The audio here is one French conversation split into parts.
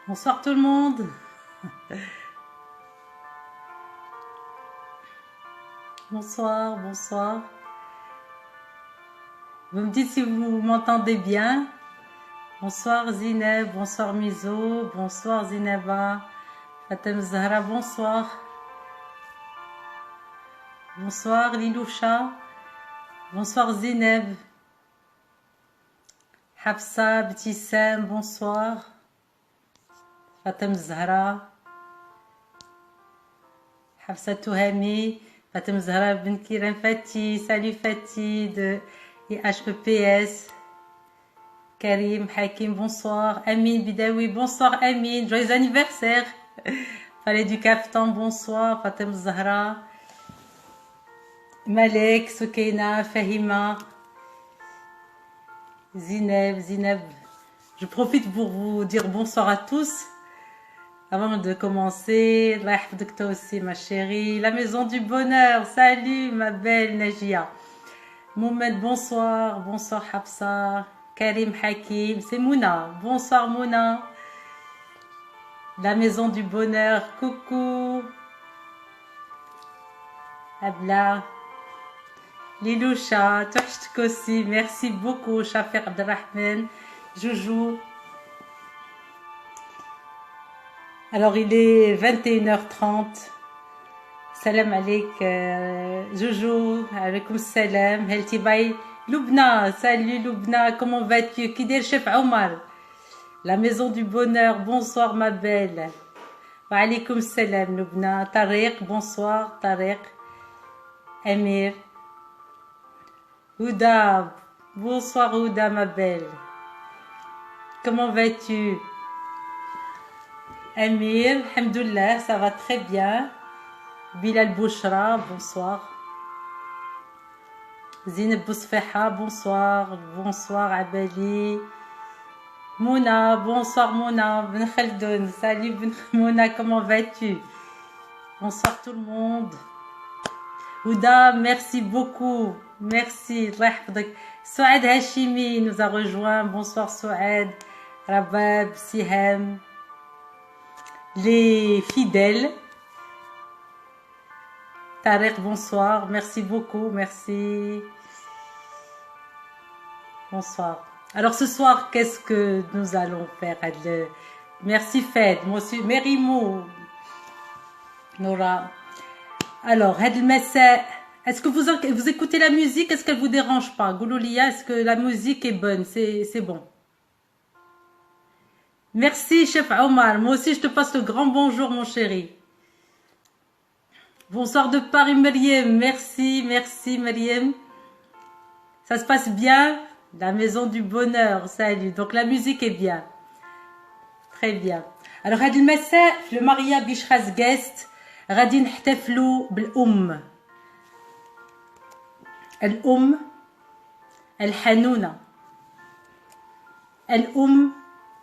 Bonsoir tout le monde. Bonsoir, bonsoir. Vous me dites si vous m'entendez bien. Bonsoir Zineb, bonsoir Mizo, bonsoir Zineba. Fatem Zahra, bonsoir. Bonsoir Liloucha. Bonsoir Zineb. Hafsa, Btissem, bonsoir. Fatem Zahra. Hafsa Touhami. Fatem Zahra Ben Kiran Fati. Salut Fati de IHEPS. Karim Hakim, bonsoir. Amine Bidawi, bonsoir Amine. Joyeux anniversaire. Palais du Caftan, bonsoir. Fatem Zahra. Malek, Soukeina, Fahima. Zineb. Je profite pour vous dire bonsoir à tous. Avant de commencer, Allah yahfadek toi aussi ma chérie. La maison du bonheur, salut ma belle Najia. Moumed, bonsoir. Bonsoir Hafsa. Karim Hakim, c'est Mouna. Bonsoir Mouna. La maison du bonheur, coucou. Abla. Liloucha, Touchtek aussi, merci beaucoup. Shafer Abdelrahman, Joujou. Alors il est 21h30. Salam alik, Joujou, alaikum salam. Helti bay, Loubna, salut Loubna, comment vas-tu? Kider Chef Omar, la maison du bonheur, bonsoir ma belle. Wa alaikum salam Loubna. Tariq, bonsoir Tariq. Amir. Ouda, bonsoir Ouda ma belle. Comment vas-tu? Amir, alhamdoulilah, ça va très bien. Bilal Bouchra, bonsoir. Zineb Bousfeha, bonsoir. Bonsoir Abali. Mouna, bonsoir Mouna. Ben Khaldoun, salut Ben Mouna, comment vas-tu? Bonsoir tout le monde. Ouda, merci beaucoup. Merci. Souad Hashimi nous a rejoint. Bonsoir Souad. Rabab, Siham. Les fidèles. Tariq, bonsoir. Merci beaucoup. Merci. Bonsoir. Alors ce soir, qu'est-ce que nous allons faire? Merci Fed. Moi aussi. Merimo. Nora. Alors, est-ce que vous écoutez la musique? Est-ce qu'elle vous dérange pas? Gouloulia, est-ce que la musique est bonne? C'est bon. Merci, Chef Omar. Moi aussi, je te passe le grand bonjour, mon chéri. Bonsoir de Paris, Myriam. Merci, Myriam. Ça se passe bien? La maison du bonheur. Salut. Donc, la musique est bien. Très bien. Alors, le Maria Bichras Guest. غادي نحتفلوا بالأم الحنونة الأم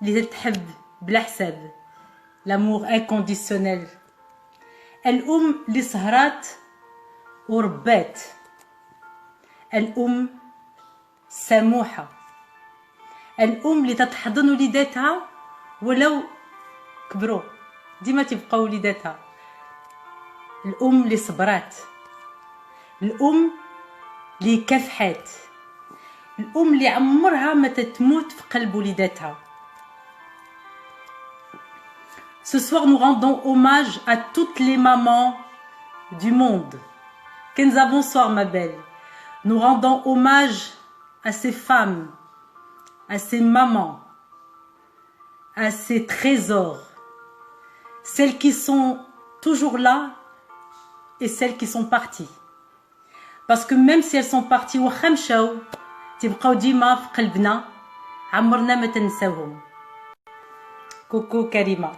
اللي تحب بلا حساب l'amour inconditionnel الأم اللي سهرات وربات الأم سموحة الأم اللي تتحضن وليداتها ولو كبروا ديما تبقى وليداتها الأم اللي صبرات الأم اللي كافحات الأم اللي عمرها ما تتموت في قلب وليداتها. Ce soir nous rendons hommage à toutes les mamans du monde. Kenza, bonsoir ma belle. Nous rendons hommage à ces femmes, à ces mamans, à ces trésors, celles qui sont toujours là et celles qui sont parties. Parce que même si elles sont parties واخا مشاو تبقاو ديما في قلبنا عمرنا ما تنساوهم. Coucou Karima.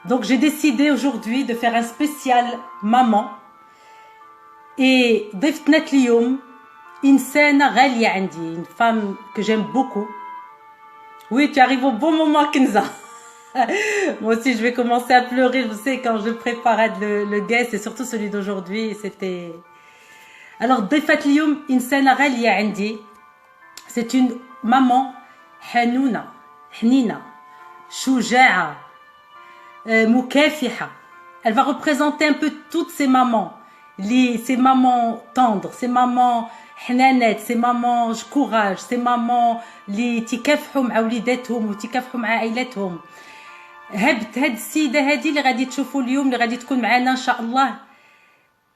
Donc j'ai décidé aujourd'hui de faire un spécial maman et ضيفتنا اليوم إنسانة غالية عندي, une femme que j'aime beaucoup. Oui, tu arrives au bon moment Kenza. Moi aussi, je vais commencer à pleurer. Je sais, quand je préparais le guest, et surtout celui d'aujourd'hui, c'était... Alors, ضيفة اليوم إنسانة غالية عندي. C'est une maman حنونة, حنينة, شجاعة, مكافحة. Elle va représenter un peu toutes ces mamans, ces mamans tendres, ces mamans حنانات, ces mamans courage, ces mamans اللي تكافحوا مع وليداتهم وتكافحوا مع عائلاتهم. هاد السيدة هذه اللي غادي تشوفوا اليوم اللي غادي تكون معنا ان شاء الله,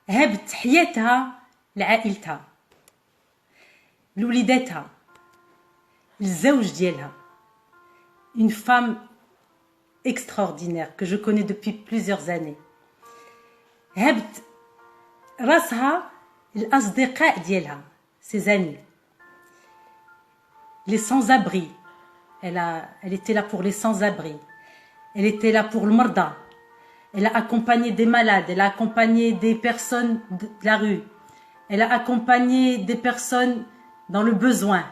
هبت حياتها لعائلتها, لوليداتها, الزوج ديالها. Une femme extraordinaire que je connais depuis plusieurs années. هبت راسها الأصدقاء ديالها, ses amis, les sans-abri. Elle était là pour les sans-abri. Elle était là pour le مرضى. Elle a accompagné des malades, elle a accompagné des personnes de la rue. Elle a accompagné des personnes dans le besoin.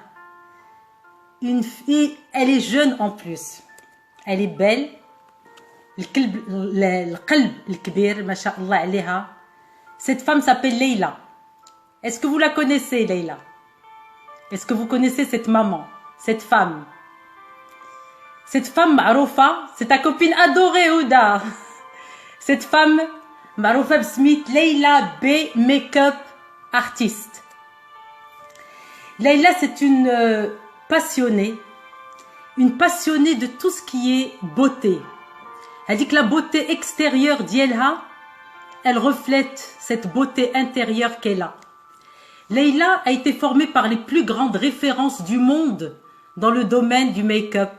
Une fille, elle est jeune en plus. Elle est belle. القلب الكبير ما شاء الله عليها. Cette femme s'appelle Leïla. Est-ce que vous la connaissez, Leïla? Est-ce que vous connaissez cette maman, cette femme? Cette femme معروفة, c'est ta copine adorée, Ouda. Cette femme معروفة بسميت Leïla B, make-up artiste. Leïla, c'est une passionnée de tout ce qui est beauté. Elle dit que la beauté extérieure d'Yelha, elle reflète cette beauté intérieure qu'elle a. Leïla a été formée par les plus grandes références du monde dans le domaine du make-up,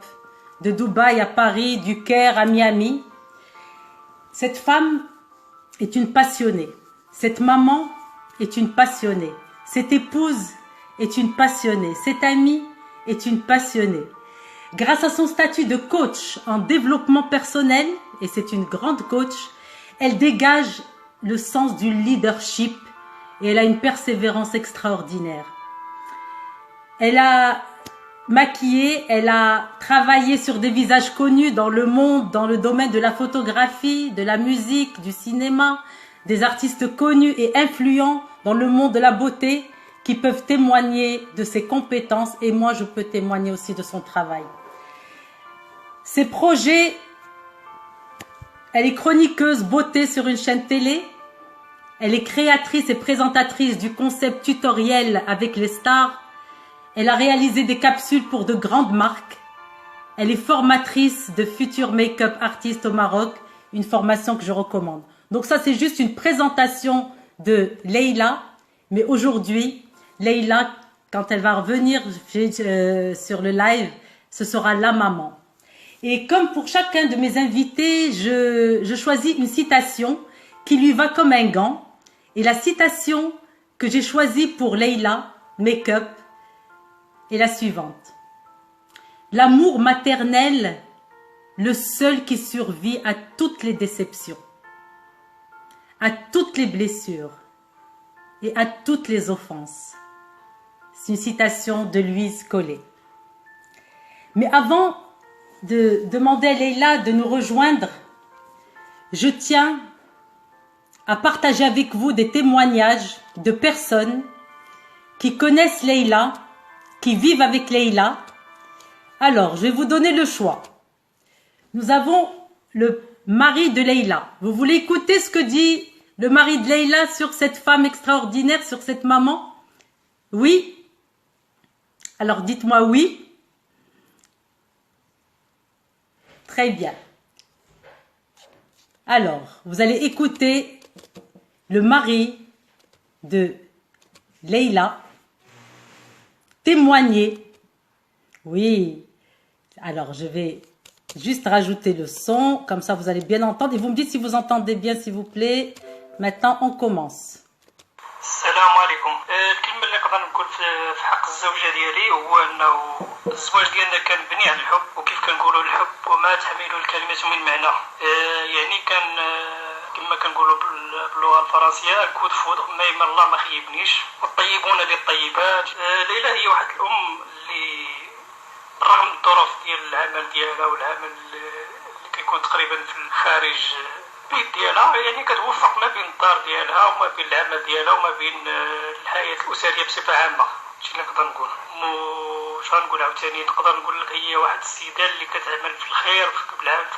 de Dubaï à Paris, du Caire à Miami. Cette femme est une passionnée. Cette maman est une passionnée. Cette épouse est une passionnée. Cette amie est une passionnée. Grâce à son statut de coach en développement personnel, et c'est une grande coach, elle dégage le sens du leadership et elle a une persévérance extraordinaire. Elle a maquillé, elle a travaillé sur des visages connus dans le monde, dans le domaine de la photographie, de la musique, du cinéma, des artistes connus et influents dans le monde de la beauté qui peuvent témoigner de ses compétences et moi je peux témoigner aussi de son travail. Ses projets, elle est chroniqueuse beauté sur une chaîne télé, elle est créatrice et présentatrice du concept tutoriel avec les stars, elle a réalisé des capsules pour de grandes marques, elle est formatrice de futurs make-up artistes au Maroc, une formation que je recommande. Donc ça c'est juste une présentation de Leïla, mais aujourd'hui, Leïla, quand elle va revenir sur le live, ce sera la maman. Et comme pour chacun de mes invités, je choisis une citation qui lui va comme un gant. Et la citation que j'ai choisie pour Leïla, make-up, est la suivante. L'amour maternel, le seul qui survit à toutes les déceptions, à toutes les blessures et à toutes les offenses. C'est une citation de Louise Collet. Mais avant de demander à Leïla de nous rejoindre, je tiens à partager avec vous des témoignages de personnes qui connaissent Leïla, qui vivent avec Leïla. Alors, je vais vous donner le choix. Nous avons le mari de Leïla. Vous voulez écouter ce que dit le mari de Leïla sur cette femme extraordinaire, sur cette maman? Oui? Alors dites-moi oui. Très bien. Alors, vous allez écouter le mari de Leïla témoigner. Oui. Alors, je vais juste rajouter le son, comme ça vous allez bien entendre. Et vous me dites si vous entendez bien, s'il vous plaît. Maintenant, on commence. السلام عليكم. الكلمه اللي نقدر نقول في حق الزوجه ديالي هو انه الزواج ديالنا كان مبني على الحب، وكيف كنقولوا الحب وما تحمله الكلمه من معنى. يعني كان كما كنقولوا باللغه الفرنسيه الكود فودغ، ما يما الله ما خيبنيش، والطيبون للطيبات. ليلى هي واحد الام اللي رغم الظروف ديال العمل ديالها والعمل اللي كيكون تقريبا في الخارج البيت ديالها، يعني كتوفق ما بين الدار ديالها وما بين العمل ديالها وما بين الحياه الاسريه بصفه عامه. هادشي اللي نقدر نقول. واش غنقول عاوتاني نقدر نقول لك هي واحد السيده اللي كتعمل في الخير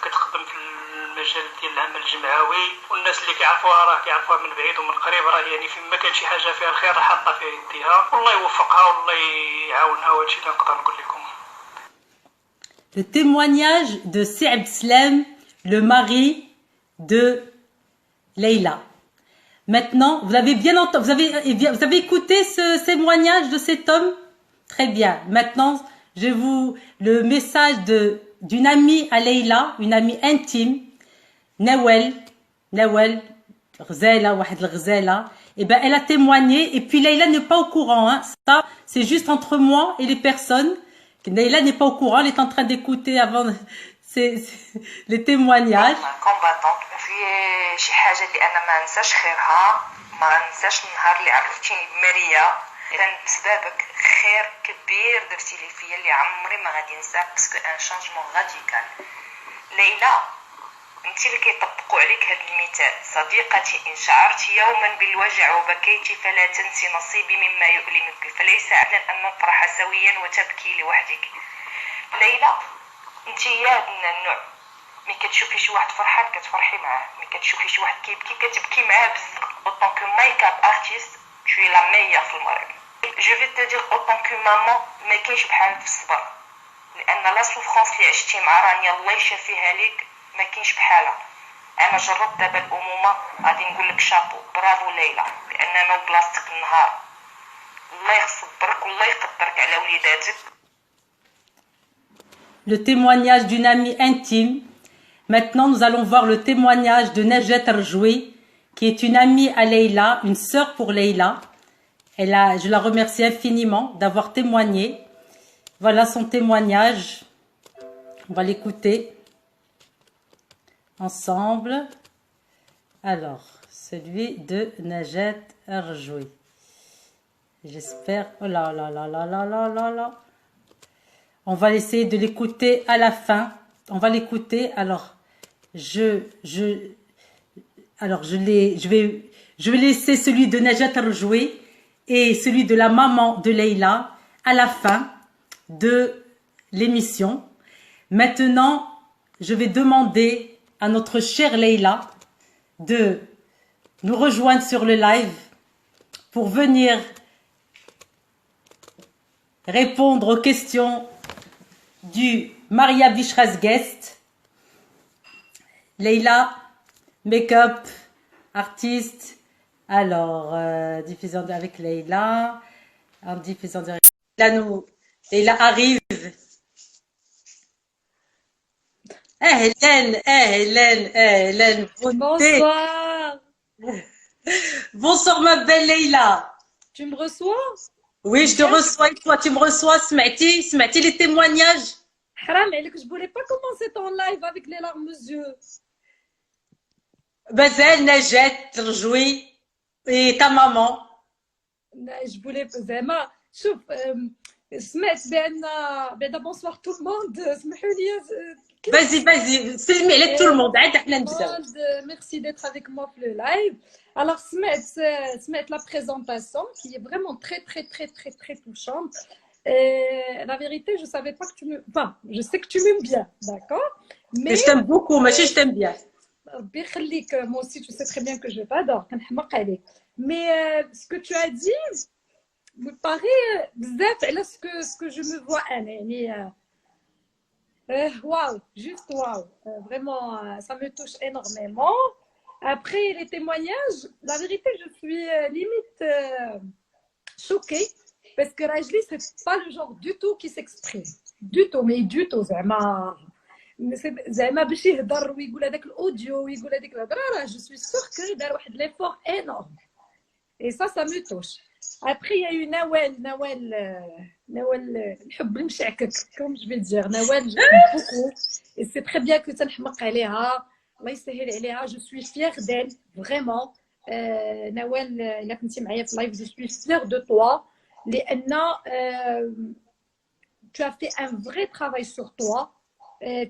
كتخدم في المجال ديال العمل الجمعوي، والناس اللي كيعرفوها راه كيعرفوها من بعيد ومن قريب، راه يعني فيما كان شي حاجه فيها الخير راه حاطه فيها يديها، والله يوفقها والله يعاونها، وهادشي اللي نقدر نقول لكم. Le témoignage de Saïd Slem, le mari de Leïla. Maintenant, vous avez bien entendu, vous avez écouté ce témoignage de cet homme? Très bien. Maintenant, le message d'une amie à Leïla, une amie intime, Nawel, Ghzala, Wahed Ghzala, et ben, elle a témoigné, et puis Leïla n'est pas au courant, hein. Ça, c'est juste entre moi et les personnes. Leïla n'est pas au courant, elle est en train d'écouter avant les témoignages. كومباتونت في شي حاجه اللي انا ما ننساش خيرها، ما ننساش النهار اللي عرفتيني بماريا، كان بسببك خير كبير درتي لي فيا اللي عمري ما غادي ننساه، باسكو ان شانجمون راديكال. ليلى انت اللي كيطبقوا عليك هذا المثال، صديقتي ان شعرت يوما بالوجع وبكيت فلا تنسي نصيبي مما يؤلمك، فليس عدلا ان نفرح سويا وتبكي لوحدك. ليلى انت يا من النوع ملي كتشوفي شي واحد فرحان كتفرحي معاه، ملي كتشوفي شي واحد كيبكي كتبكي معاه بزاف. اوطون كو ميك اب ارتيست tu es la meilleure في المغرب. je vais te dire autant que maman ما كاينش بحال في الصبر، لان لا سوفرونس اللي عشتي مع رانيا الله يشافيها ليك ما كاينش بحالها. انا جربت دابا الامومه، غادي نقول لك شابو برافو ليلى، لان انا بلاصتك النهار الله يصبرك والله يقدرك على وليداتك. Le témoignage d'une amie intime. Maintenant, nous allons voir le témoignage de Najat Arjoui, qui est une amie à Leïla, une sœur pour Leïla. Je la remercie infiniment d'avoir témoigné. Voilà son témoignage. On va l'écouter ensemble. Alors, celui de Najat Arjoui. J'espère. Oh là là là là là là là là. On va essayer de l'écouter à la fin. On va l'écouter. Alors, je vais laisser celui de Najat Arjoui et celui de la maman de Leïla à la fin de l'émission. Maintenant, je vais demander à notre chère Leïla de nous rejoindre sur le live pour venir répondre aux questions du Maria Bishras Guest. Leïla, make-up, artiste. Alors, diffusion avec Leïla. En diffusion direct. Leïla arrive. Hélène. Bonsoir. Bonsoir ma belle Leïla. Tu me reçois? Oui, je te reçois et toi, tu me reçois. سمعتي les témoignages? حرام عليك, je voulais pas commencer ton live avec les larmes aux yeux. Bazel, Najat, Arjoui et ta maman. Je voulais زعما شوف سمعت بان bonsoir tout le monde. اسمحوا لي. Vas-y, سلمي على tout le monde. عاد احنا نبداو. Merci d'être avec moi pour le live. Alors سمعت la présentation qui est vraiment très touchante. Et la vérité, je savais pas que tu me... Enfin, je sais que tu m'aimes bien, d'accord? Mais je t'aime beaucoup, mais je t'aime bien. Moi aussi, tu sais très bien que je t'adore. Mais ce que tu as dit me paraît là ce que je me vois. Waouh, juste waouh. Vraiment, ça me touche énormément. Après les témoignages, la vérité, je suis limite choquée. Parce que Rajli, c'est pas le genre du tout qui s'exprime. Du tout, mais du tout. زعما باش يهضر ويقول هذاك الاوديو ويقول هذيك الهضره, je suis sûre que دار واحد l'effort énorme. Et ça me touche. Après, il y a eu Nawel الحب المشعكك, comme je vais dire. Nawel, je l'aime beaucoup. Et c'est très bien que تنحمق عليها. الله يسهل عليها. Je suis fière d'elle, vraiment. Nawel, إلا كنتي معايا في live, je suis fière de toi. لأن tu as fait un vrai travail sur toi.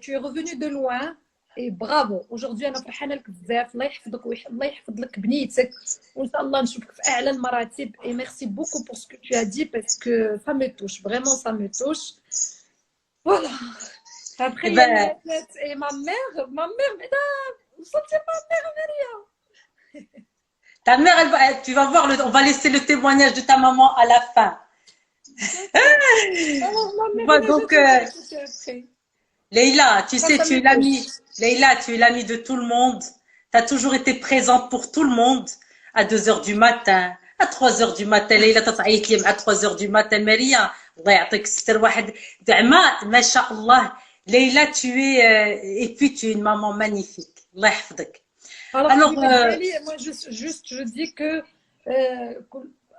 Tu es revenu de loin. اي برافو aujourd'hui انا فرحانه لك بزاف الله يحفظك الله يحفظ لك بنيتك وان شاء الله نشوفك في اعلى المراتب et merci beaucoup pour ce que tu as dit parce que ça me touche vraiment ça me touche voilà après Eh il y a ben, Nanette et ma mère mesdames وصلتي ma mère Maria ta mère, tu vas voir, on va laisser le témoignage de ta maman à la fin. alors ma mère Bon, elle a donc, déjà tout après Leïla, tu ça sais, ça tu me es l'amie. touche Leïla, tu es l'amie de tout le monde. Tu as toujours été présente pour tout le monde. À 2 heures du matin, à 3 heures du matin. Leïla, تعيط لي à 3 heures du matin. Maria, الله يعطيك الستر واحد دعمات ما شاء الله. Leïla, tu es, et puis tu es une maman magnifique. الله يحفظك. alors Alors, حبيبه ديالي moi juste je dis que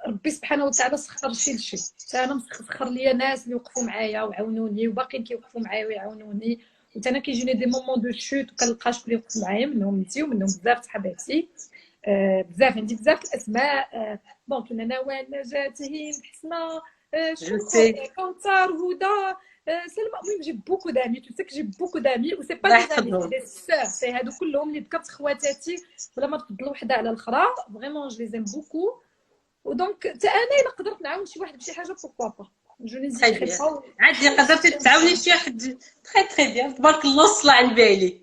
ربي سبحانه وتعالى سخر شي لشي انا مسخر ليا ناس اللي وقفوا معايا وعاونوني وباقيين كيوقفوا معايا ويعاونوني وانت انا كيجيني دي مومون دو شوت وكنلقى شكون اللي يوقف معايا منهم انت ومنهم بزاف صحاباتي بزاف عندي بزاف الاسماء دونك نوال نجاة هند حسنه je شكر sais. كونتار هدى سلمى المهم جي بوكو دامي تو سي كو جي بوكو دامي و سي با الله دي زامي سي يحفظهم. دي سور سي هادو كلهم اللي ذكرت خواتاتي بلا ما تفضل وحده على الاخرى فريمون جو لي زيم بوكو ودونك حتى انا الا قدرت نعاون شي واحد بشي حاجه بوكوا با جو Très نيزيتري bien. با عادي قدرتي تعاوني شي واحد. Très très bien. تبارك الله الصلاة على البالي.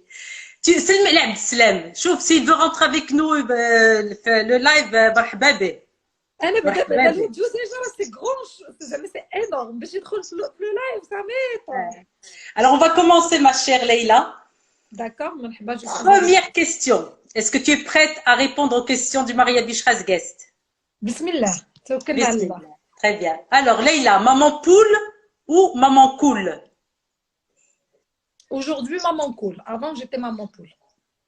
سلمى على عبد السلام. شوف s'il veut rentrer avec nous في le live مرحبا به. انا بدا مرحبا بدا به. الفيديو ديجا سي غرون زعما سي انورم باش يدخل في لايف سا ميطون Alors, on va commencer, ma chère Leïla. داكور مرحبا جو Première question. Est-ce que tu es prête à répondre aux questions du Maria Bichras guest? بسم الله توكلنا على الله Bismillah. Très bien. Alors, Leïla, maman poule ou maman cool? aujourd'hui maman cool avant j'étais maman poule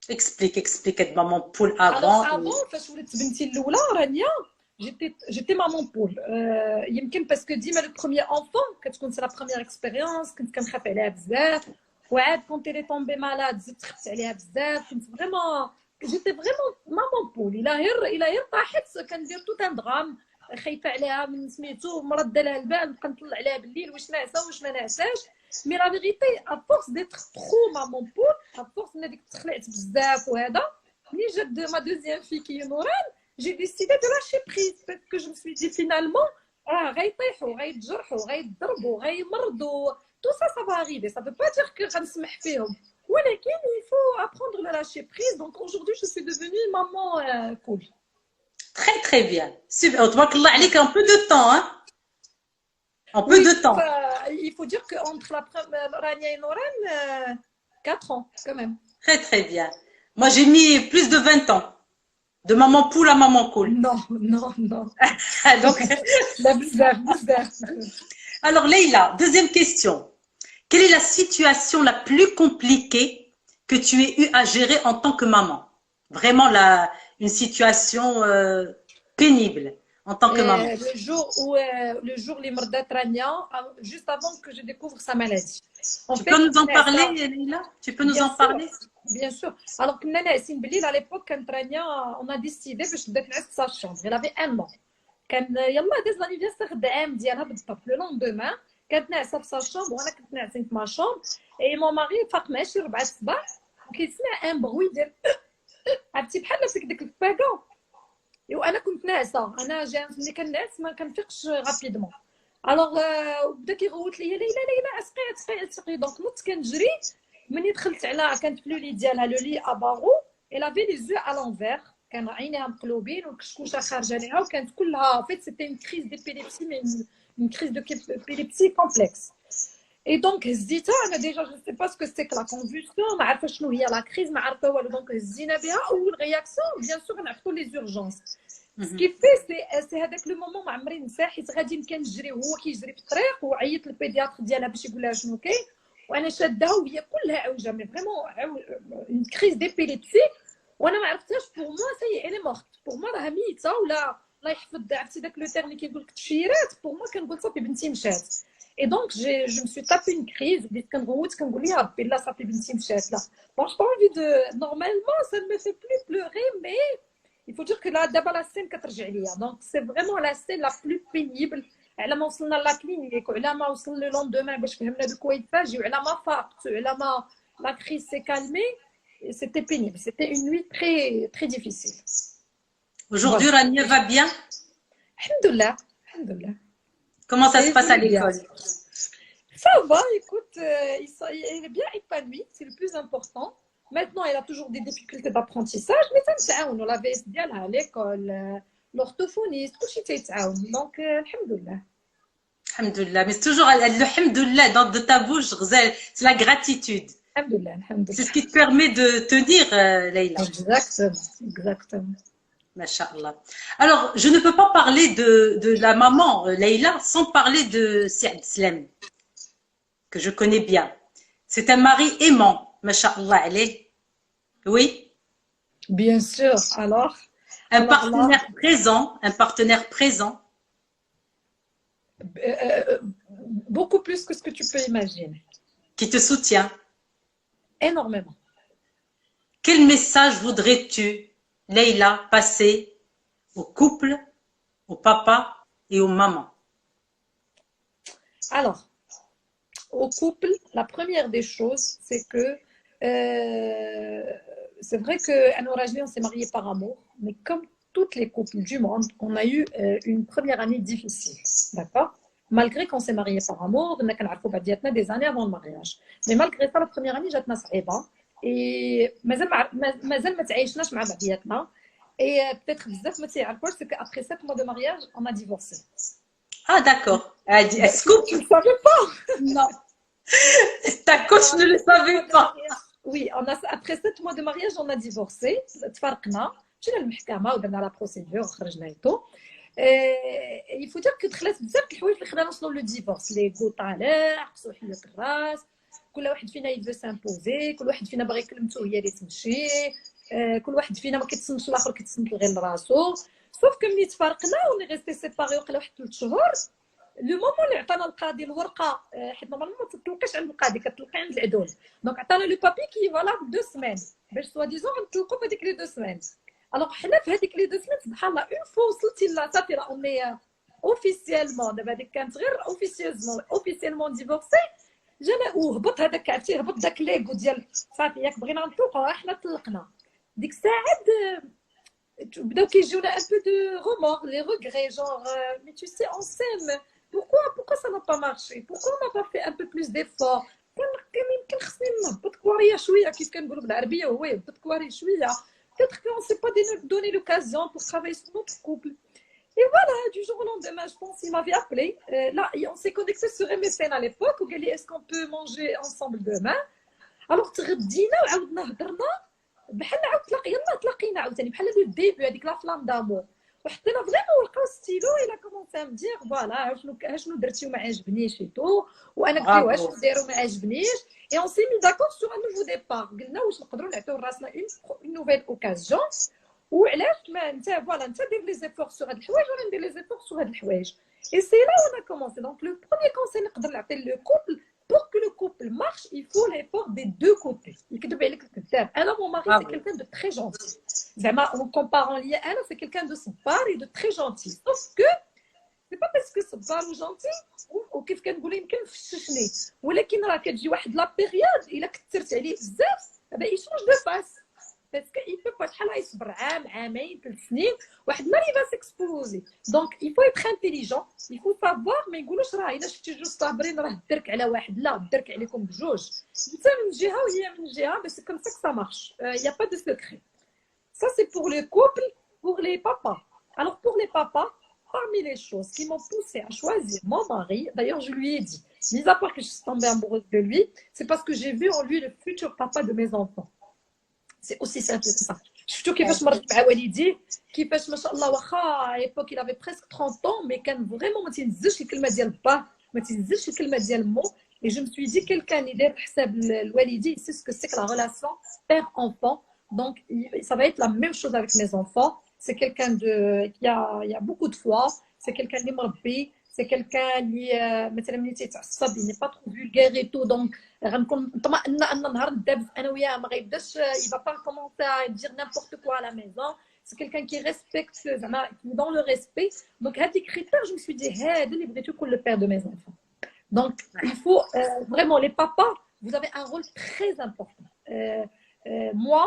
Explique de maman poule alors avant. avant فاش ولات بنتي الاولى رانيا j'étais maman poule يمكن باسكو ديما لو بروميير انفون كتكون سي لا بروميير اكسبيريونس كنت كنخاف عليها بزاف وعاد كونت لي طومبي مالاد زدت خفت عليها بزاف كنت فريمون جيتي فريمون مامون بول الا هي طاحت كندير توت ان درام خايفه عليها من سميتو مرض لها البال نبقى نطلع عليها بالليل واش ناعسه واش ما ناعساش مي لا فيغيتي ا فورس ديتر ترو مامون بول ا فورس من هذيك تخلعت بزاف وهذا ملي جات ما دوزيام في كي نوران j'ai décidé de lâcher prise parce que je me suis dit finalement غيطيحوا غيتجرحوا غيتضربوا غيمرضوا tout ça ça va arriver ça veut pas dire que غنسمح فيهم ولكن il faut apprendre le lâcher prise donc aujourd'hui je suis devenue maman cool Très très bien. Super. تبارك الله عليك un peu de temps, hein? Un peu de temps. il faut dire que entre la Rania et Noran 4 ans quand même Très très bien. Moi, j'ai mis plus de 20 ans. De maman poule à maman cool. non Donc, لا بزاف alors, Leïla, deuxième question. Quelle est la situation la plus compliquée que tu aies eu à gérer en tant que maman? Vraiment une situation pénible en tant que maman. le jour اللي مرضات رانيا juste avant que je découvre sa maladie. Tu peux nous en parler, Leïla? Tu peux nous en parler? Bien sûr. Alors كنا ناعسين بالليل à l'époque كانت رانيا on a décidé باش تبدا تنعس في sa chambre. Elle avait un an. كان يلا داز لانيفرسير د عام ديالها بالضبط لو لوندومان كانت ناعسه في sa chambre وانا كنت ناعسين في ما chambre et mon mari فاق مع شي 4 الصباح وكيسمع ان بروي ديال عرفتي بحال فيك ديك الفاكون وانا كنت ناعسه انا ملي كنعس ما كنفيقش غابيدمون الوغ بدا كيغوت ليا ليلى عسقي دونك نط كنجري ملي دخلت على كانت في لولي ديالها لولي ابارو الا في لي زو ا لونفير كان عينيها مقلوبين والكشكوشه خارجه ليها وكانت كلها فيت سيتي اون كريز ديبيليبسي مي اون كريز ديبيليبسي كومبلكس اي دونك هزيتها انا ديجا جو سي با سكو سي لا كونفولسيون ما عارفه شنو هي لا كريز ما عارفه والو دونك هزينا بها اول رياكسيون بيان سور نعرفوا لي زورجونس سكي في سي هذاك لو مومون ما عمري نساه حيت غادي نكون نجري وهو كيجري في الطريق وعيط للبيدياتر ديالها باش يقول لها شنو كاين وانا شادها وهي كلها عوجه مي فريمون اون كريز ديبيليبسي وانا ما عرفتهاش بور موا سي الي مورت بور موا راها ميته ولا الله يحفظ عرفتي داك لو تيرم اللي كيقول لك تشيرات بور موا كنقول صافي بنتي مشات اي دونك جو مسوي تابي اون كريز بديت كنغوت كنقول يا ربي لا صافي بنتي مشات لا بون جو با انفي دو نورمالمون سا نو في بلو بلوري مي il faut dire que là دابا لا سين كترجع ليا دونك سي فريمون لا سين لا بلو بينيبل على ما وصلنا لا كلينيك وعلى ما وصل لو لوندومان باش فهمنا بكوا يتفاجئ وعلى ما فاقت وعلى ما لا كريز سي كالمي c'était pénible. C'était une nuit très, très difficile. Aujourd'hui, Voilà. Rania va bien? Alhamdoulilah. Alhamdoulilah. Comment ça se Elle passe à évolue bien. l'école? Ça va, écoute, elle est bien épanouie, c'est le plus important. Maintenant, elle a toujours des difficultés d'apprentissage, mais ça me la VS ديالها à l'école, l'orthophoniste, tout شيء تيتعاون. Donc, alhamdoulilah. Alhamdoulilah. Mais c'est toujours le alhamdoulilah dans de ta bouche, Ghzel. C'est la gratitude. Alhamdoulilah, C'est alhamdoulilah. ce qui te permet de tenir, Leïla. Exactement, exactement. Masha'Allah. Alors, je ne peux pas parler de la maman, Leïla, sans parler de Saad Slem, que je connais bien. C'est un mari aimant, Masha'Allah, alayh. Oui. Bien sûr, alors Un là, partenaire présent, un partenaire présent. beaucoup plus que ce que tu peux imaginer. Qui te soutient. Énormément. Quel message voudrais-tu, Leïla, passer au couple, au papa et aux mamans? Alors, au couple, la première des choses, c'est que c'est vrai qu'Anne Rajli, on s'est mariés par amour, mais comme toutes les couples du monde, on a eu une première année difficile, d'accord? Malgré qu'on s'est mariés par amour, on a des années avant le mariage. Mais malgré ça, la première année, جاتنا صعيبة. Et مازال ما تعايشناش مع بعضياتنا. Et peut-être بزاف ما تعرفوش, c'est qu'après 7 mois de mariage, on a divorcé. Ah, d'accord. Est-ce que Tu ne savais pas? non. Ta coach ne le savait pas. Oui, après 7 mois de mariage, on a divorcé. تفارقنا. مشينا للمحكمة ودرنا لا بروسيدور وخرجنا ايتو. Il faut dire que دخلت بزاف د الحوايج اللي خلانا نوصلوا لو ديفورس لي غو طالع قصوا حية الراس كل واحد فينا يفو سامبوزي كل واحد فينا باغي يكلمتو هي اللي تمشي كل واحد فينا ما كيتصنتش الاخر كيتصنت غير لراسو سوف كو ملي تفارقنا وني ريستي سيباري وقيلا واحد 3 شهور لو مومون اللي عطانا القاضي الورقه حيت نورمالمون ما تطلقيش عند القاضي كتطلقي عند العدول دونك عطانا لو بابي كي فالابل 2 سيمين باش سوا ديزون نطلقوا في هذيك لي 2 سيمين الوغ حنا في هذيك لي 2 سيمين سبحان الله اون فوا وصلتي لا صافي راه اوني اوفيسيالمون دابا هذيك كانت غير اوفيسيالمون ديفورسي جانا وهبط هذاك عرفتي هبط داك ليغو ديال صافي ياك بغينا نطلقوا حنا طلقنا ديك الساعه بداو كيجيونا ان بو دو رومور لي ريغري جونغ مي تو سي اون سيم pourquoi ça n'a pas marché pourquoi on n'a pas fait un peu plus d'efforts كان يمكن خصني نهبط كواريا شويه كيف كنقولوا بالعربيه هو يهبط كواري شويه peut-être qu'on s'est pas donné l'occasion pour travailler sur notre couple et voilà du jour au lendemain je pense il m'avait appelé là on s'est connecté sur MSN à l'époque وقال لي est-ce qu'on peut manger ensemble demain alors تغدينا وعاودنا هضرنا بحال عاود تلاقينا عاوتاني بحال لو ديبي هذيك لا فلام دامور وحطينا فريمون لقاو ستيلو الى كومونسي ا مدير فوالا شنو درتي وما عجبنيش ايتو وانا قلت له واش نديرو ما عجبنيش اي اون سي مي داكور سور ان نوفو ديبار قلنا واش نقدروا نعطيو راسنا اون نوفيل اوكازيون وعلاش ما انت فوالا انت دير لي زيفور سور هاد الحوايج وانا ندير لي زيفور سور هاد الحوايج اي سي لا وانا كومونسي دونك لو بروميير كونساي نقدر نعطي لو كوبل pour que le couple marche, il faut l'effort des deux côtés. Alors, mon mari, c'est quelqu'un de très gentil. Vraiment, en comparant l'IA, c'est quelqu'un de sympa et de très gentil. Sauf que, c'est pas parce que sympa ou gentil, ou كيف كنقولوا يمكن فششني. ولكن راه كتجي واحد لا بيريود إلا كثرت عليه بزاف, هذا يشونج دو فاس. Parce qu'il peut pas شحال يصبر عام عامين 3 سنين واحد ما va s'exposer donc il faut être intelligent il faut savoir ما يقولوش راه الا شفتي جوج صابرين راه الدرك على واحد لا الدرك عليكم بجوج انت من جهه وهي من جهه بس comme ça que ça marche il y a pas de secret ça c'est pour les couples pour les papas alors pour les papas parmi les choses qui m'ont poussé à choisir mon mari d'ailleurs je lui ai dit mis à part que je suis tombée amoureuse de lui c'est parce que j'ai vu en lui le futur papa de mes enfants c'est aussi simple que ça. شفتو كيفاش مرت مع والديه كيفاش ما شاء الله واخا ايبوك il avait presque 30 ans mais كان فريمون ما تينزلش الكلمه ديال با ما تينزلش الكلمه ديال مو et je me suis dit quelqu'un اللي داير حساب الوالدين c'est ce que c'est que la relation père enfant donc ça va être la même chose avec mes enfants c'est quelqu'un de qui a beaucoup de foi c'est quelqu'un اللي مربي c'est quelqu'un اللي مثلا ملي تيتعصب il n'est pas trop vulgaire et tout donc غنكون مطمئنه ان نهار ندابز انا وياه ما غيبداش il va pas commencer à dire n'importe quoi à la maison c'est quelqu'un qui respecte زعما dans le respect donc هذيك critères je me suis dit هذا اللي بغيت يكون le père de mes enfants donc il faut vraiment les papas vous avez un rôle très important moi,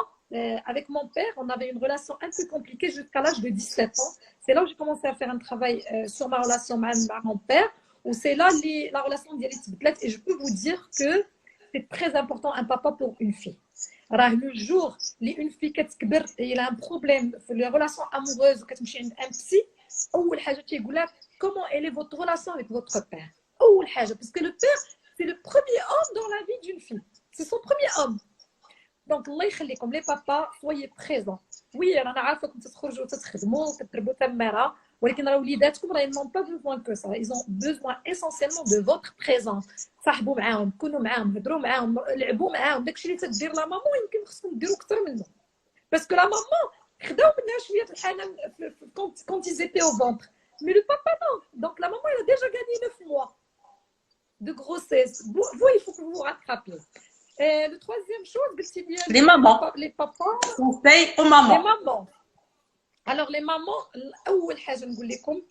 avec mon père, on avait une relation un peu compliquée jusqu'à l'âge de 17 ans. C'est là où j'ai commencé à faire un travail sur ma relation avec mon père, où c'est là la relation d'Yalit Btlet. Et je peux vous dire que c'est très important un papa pour une fille. راه le jour اللي une fille كتكبر il a un problème في les relations amoureuses وكتمشي عند un psy اول حاجه تيقول لك comment elle est votre relation avec votre père اول حاجه parce que le père c'est le premier homme dans la vie d'une fille c'est son premier homme donc الله يخليكم les papas soyez présents oui انا عارفه كنتوا تخرجوا وتتخدموا وتضربوا تماره ولكن راه وليداتكم راه ils n'ont pas besoin que ça ils ont besoin essentiellement de votre présence صاحبوا معاهم كونوا معاهم هضروا معاهم لعبوا معاهم داكشي اللي تدير لا مامون يمكن خصكم ديروا اكثر منه باسكو لا مامون خداو منها شويه الحنان quand ils étaient au ventre mais le papa non donc la maman elle a déjà gagné 9 mois de grossesse vous il faut que vous vous rattrapiez et le troisième chose les mamans les papas conseil aux mamans les mamans alors les mamans اول حاجه نقول لكم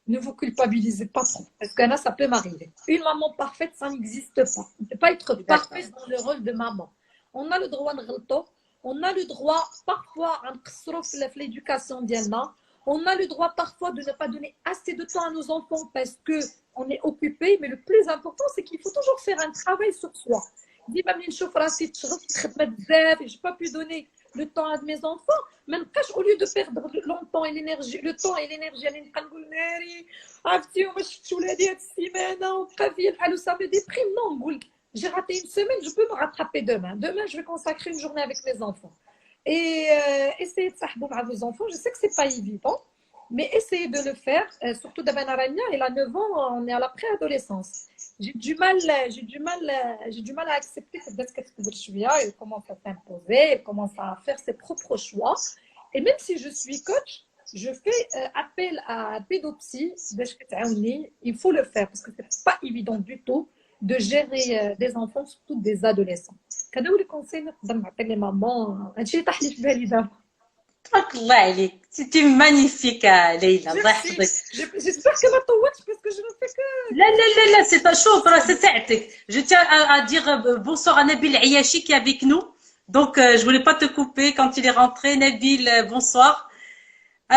ne vous culpabilisez pas trop parce que là ça peut m'arriver une maman parfaite ça n'existe pas on ne peut pas être parfait dans le rôle de maman on a le droit نغلطوا on a le droit parfois نقصروا في l'éducation ديالنا on a le droit parfois de ne pas donner assez de temps à nos enfants parce que on est occupé mais le plus important c'est qu'il faut toujours faire un travail sur soi ديما ملي نشوف راسي تشغلت في الخدمه بزاف j'ai pas pu donner le temps à mes enfants ما نبقاش au lieu de perdre longtemps et l'énergie le temps et l'énergie اللي نبقى نقول ناري عرفتي وما شفتش ولادي هاد السيمانه وبقى فيا الحال ça me déprime non نقول j'ai raté une semaine je peux me rattraper demain je vais consacrer une journée avec mes enfants et essayez de s'ahbou مع vos enfants je sais que c'est pas évident mais essayez de le faire surtout d'abord Rania elle a 9 ans on est à la préadolescence j'ai du mal à accepter que dès qu'elle شويه elle commence à s'imposer elle commence à faire ses propres choix et même si je suis coach je fais appel à pédopsie باش كتعاوني il faut le faire parce que c'est pas évident du tout de gérer des enfants surtout des adolescents كانوا لي كونساي نقدر نعطي لي مامان هادشي طاح لي في بالي دابا تبارك الله عليك سيتي مانيفيك ليلى الله يحفظك j'espère que ما طولتش parce que je ne fais que لا c'est pas chaud راه ساعتك je tiens à dire bonsoir à Nabil Ayashi qui est avec nous donc je voulais pas te couper quand il est rentré Nabil bonsoir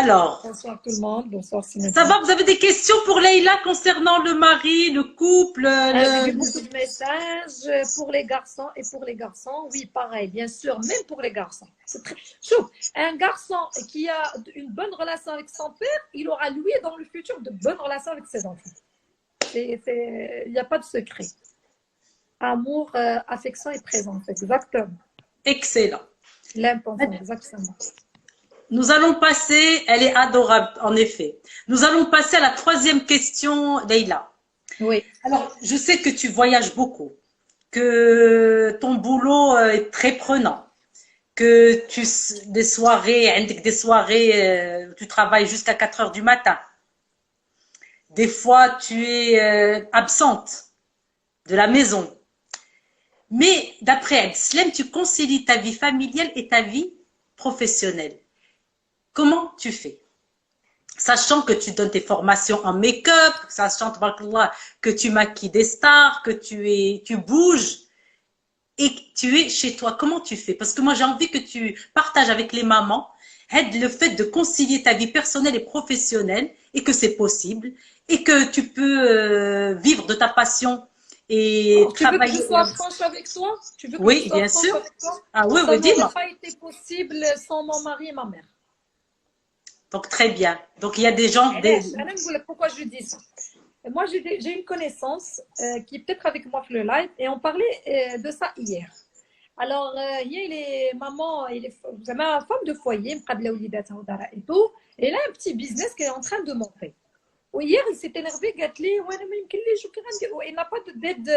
alors bonsoir tout le monde bonsoir Simone ça va vous avez des questions pour Leïla concernant le mari le couple j'ai beaucoup de messages pour les garçons et pour les garçons oui pareil bien sûr même pour les garçons c'est très chaud un garçon qui a une bonne relation avec son père il aura lui dans le futur de bonnes relations avec ses enfants il n'y a pas de secret amour affection et présence exactement excellent l'important exactement. Nous allons passer, elle est adorable en effet. Nous allons passer à la troisième question, Leïla. Oui. Alors, je sais que tu voyages beaucoup, que ton boulot est très prenant, que des soirées, tu travailles jusqu'à 4 heures du matin. Des fois, tu es absente de la maison. Mais d'après Abdeslam, tu concilies ta vie familiale et ta vie professionnelle. Comment tu fais? Sachant que tu donnes tes formations en make-up, sachant que tu maquilles des stars, que tu bouges et que tu es chez toi. Comment tu fais? Parce que moi, j'ai envie que tu partages avec les mamans le fait de concilier ta vie personnelle et professionnelle et que c'est possible et que tu peux vivre de ta passion et travailler. Tu veux que je sois franche avec toi? Tu veux que oui, je sois bien franche sûr. avec toi? Ah oui, oui, dis-moi. Ça n'aurait pas été possible sans mon mari et ma mère. Donc, très bien. Donc, il y a des gens... Pourquoi je dis ça? Moi, j'ai une connaissance qui est peut-être avec moi sur le live et on parlait de ça hier. Alors, hier, il est maman, vous avez une femme de foyer, et tout, et elle a un petit business qui est en train de monter. Hier, il s'est énervé, il n'a pas d'aide,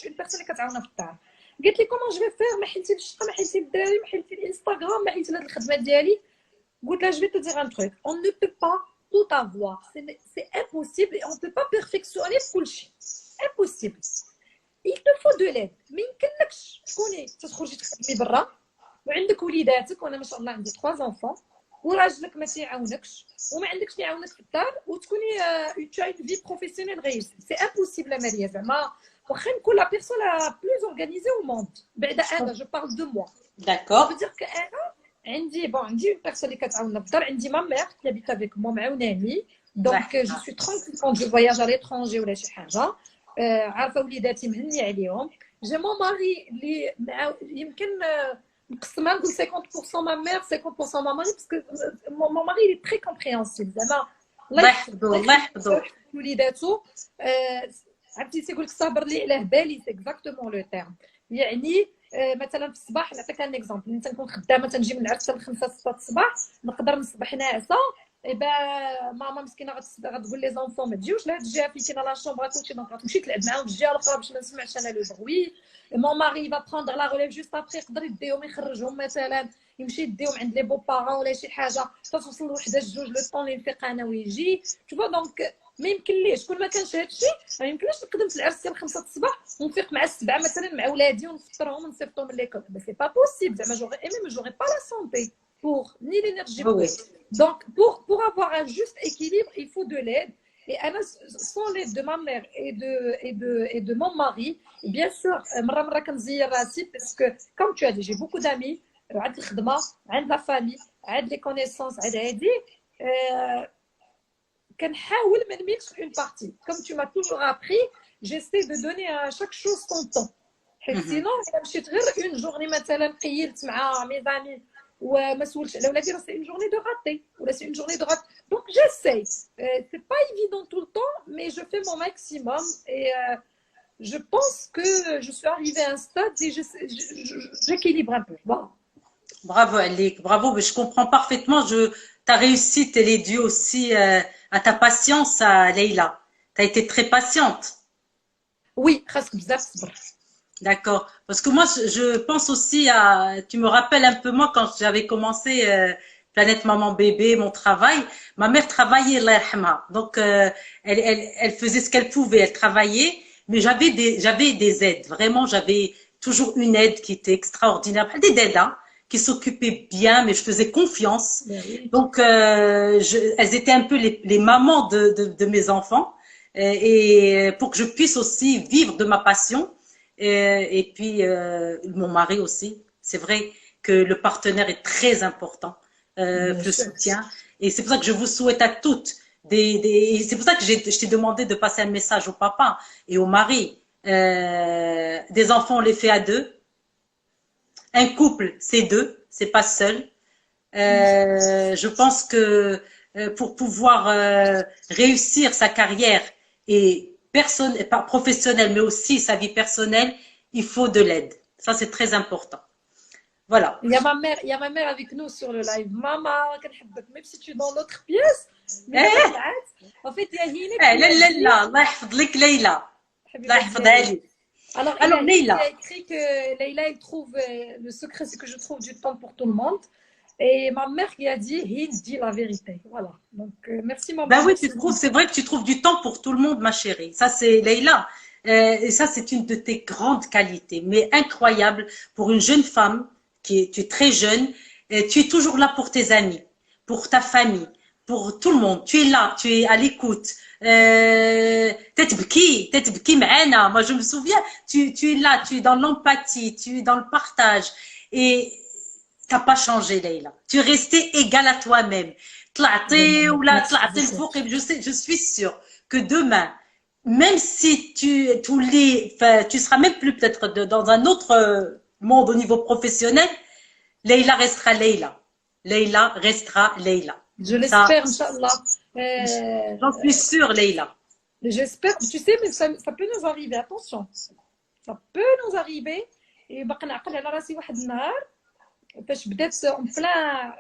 une personne qui a قالت لي comment je vais faire ما حلتي الشقه ما حلتي الدراري ما حلتي الانستغرام ما حلتي لهاد الخدمات ديالي قلت لها je vais te dire un truc on ne peut pas tout avoir c'est impossible et on ne peut pas perfectionner كلشي impossible il te faut de l'aide ما يمكنلكش تكوني تخرجي تخدمي برا وعندك وليداتك وانا ما شاء الله عندي 3 enfants وراجلك ما تيعاونكش وما عندكش اللي يعاونك في الدار وتكوني تشاي في بروفيسيونيل غير سي امبوسيبل ماريا زعما واخا نكون لا بيرسون لا بلوز اورغانيزي او موند بعدا انا جو بارل دو موا D'accord. بدير انا عندي اون بيرسون اللي كتعاوننا في الدار عندي ما مير كي هابيت افيك مو معاوناني دونك جو سوي ترونكيل كون جو فواياج على ليترونجي ولا شي حاجه عارفه وليداتي مهني عليهم جي مون ماري اللي يمكن نقسمها نقول 50% ما مير 50% ما ماري باسكو مون ماري لي تري كومبريهنسيبل زعما الله يحفظو الله يحفظو وليداتو عرفتي تيقول لك صابر لي على بالي سي اكزاكتومون لو تيرم يعني مثلا في الصباح نعطيك ان اكزومبل ملي تنكون خدامه تنجي من العرس حتى 5 6 الصباح نقدر نصبح ناعسه ايبا ماما مسكينه غتقول لي زونفون ما تجيوش لهاد الجهه فين كاينه لا شومبر كلشي دونك غتمشي تلعب معاهم في الجهه الاخرى باش ما نسمعش انا لو بروي مون ماري va prendre la relève juste après يقدر يديهم يخرجهم مثلا يمشي يديهم عند لي بو بارون ولا شي حاجه توصل لوحده جوج لو طون اللي نفيق انا ويجي تشوفوا دونك ما يمكنليش كون ما كانش هادشي ما يمكنليش نقدم في العرس ديال 5 الصباح ونفيق مع 7 مثلا مع ولادي ونفطرهم ونصيفطهم ليكول بس سي با بوسيبل زعما جوغي ايمي مي جوغي با لا سونتي pour ni l'énergie donc pour avoir un juste équilibre il faut de l'aide et Anna, sans l'aide de ma mère et de mon mari et bien sûr مرة كنزير راسي parce que comme tu as dit j'ai beaucoup d'amis عند الخدمه عند لا فامي عند لي كونيسونس عند هادي كنحاول ما نميكش une partie comme tu m'as toujours appris j'essaie de donner à chaque chose son temps حيت sinon الا مشيت غير une journée مثلا قيلت مع مي زامي وما سولتش على ولادي راه سي une journée de raté ولا سي une journée de raté donc j'essaie c'est pas évident tout le temps mais je fais mon maximum et je pense que je suis arrivée à un stade et j'équilibre un peu voilà. Bravo Alik, bravo, mais je comprends parfaitement. Ta réussite, elle est due aussi à ta patience, à Leïla. Tu as été très patiente. Oui, خاصك بزاف صبر. D'accord. Parce que moi, je pense aussi à... Tu me rappelles un peu moi quand j'avais commencé Planète Maman Bébé, mon travail. Ma mère travaillait, Allah yarhamha. Donc, elle faisait ce qu'elle pouvait. Elle travaillait, mais j'avais des aides. Vraiment, j'avais toujours une aide qui était extraordinaire. Des aides, hein, qui s'occupaient bien, mais je faisais confiance. Donc, elles étaient un peu les mamans de mes enfants. Et pour que je puisse aussi vivre de ma passion. Et puis mon mari aussi. C'est vrai que le partenaire est très important, le soutien. Et c'est pour ça que je vous souhaite à toutes. C'est pour ça que je t'ai demandé de passer un message au papa et au mari. Des enfants, on les fait à deux. Un couple, c'est deux, c'est pas seul. Je pense que pour pouvoir réussir sa carrière et professionnelle, mais aussi sa vie personnelle, il faut de l'aide. Ça, c'est très important. Voilà. Il y a ma mère avec nous sur le live. Maman, même si tu es dans notre pièce, en fait, il y a Hine. Leïla, Allah yahfadlik Leïla. Allah yahfadha li. Alors Leïla. Il a écrit que Leïla, elle trouve, le secret, c'est que je trouve du temps pour tout le monde. Et ma mère qui a dit, il dit la vérité. Voilà. Donc, merci maman. Ben oui, c'est vrai que tu trouves du temps pour tout le monde, ma chérie. Ça, c'est Leïla. Et ça, c'est une de tes grandes qualités, mais incroyable pour une jeune femme tu es très jeune. Et tu es toujours là pour tes amis, pour ta famille, pour tout le monde. Tu es là, tu es à l'écoute. T'es معانا. Moi, je me souviens, tu es là, tu es dans l'empathie, tu es dans le partage. Et t'as pas changé, Leïla. Tu es restée égale à toi-même. Je suis sûre que demain, même si tu seras même plus peut-être dans un autre monde au niveau professionnel, Leïla restera Leïla. Leïla restera Leïla. Je l'espère, Inch'Allah. J'en suis sûre, Leïla. J'espère. Tu sais, mais ça peut nous arriver. Attention. Ça peut nous arriver. Et باقي نعقل على راسي واحد النهار فاش بدات en plein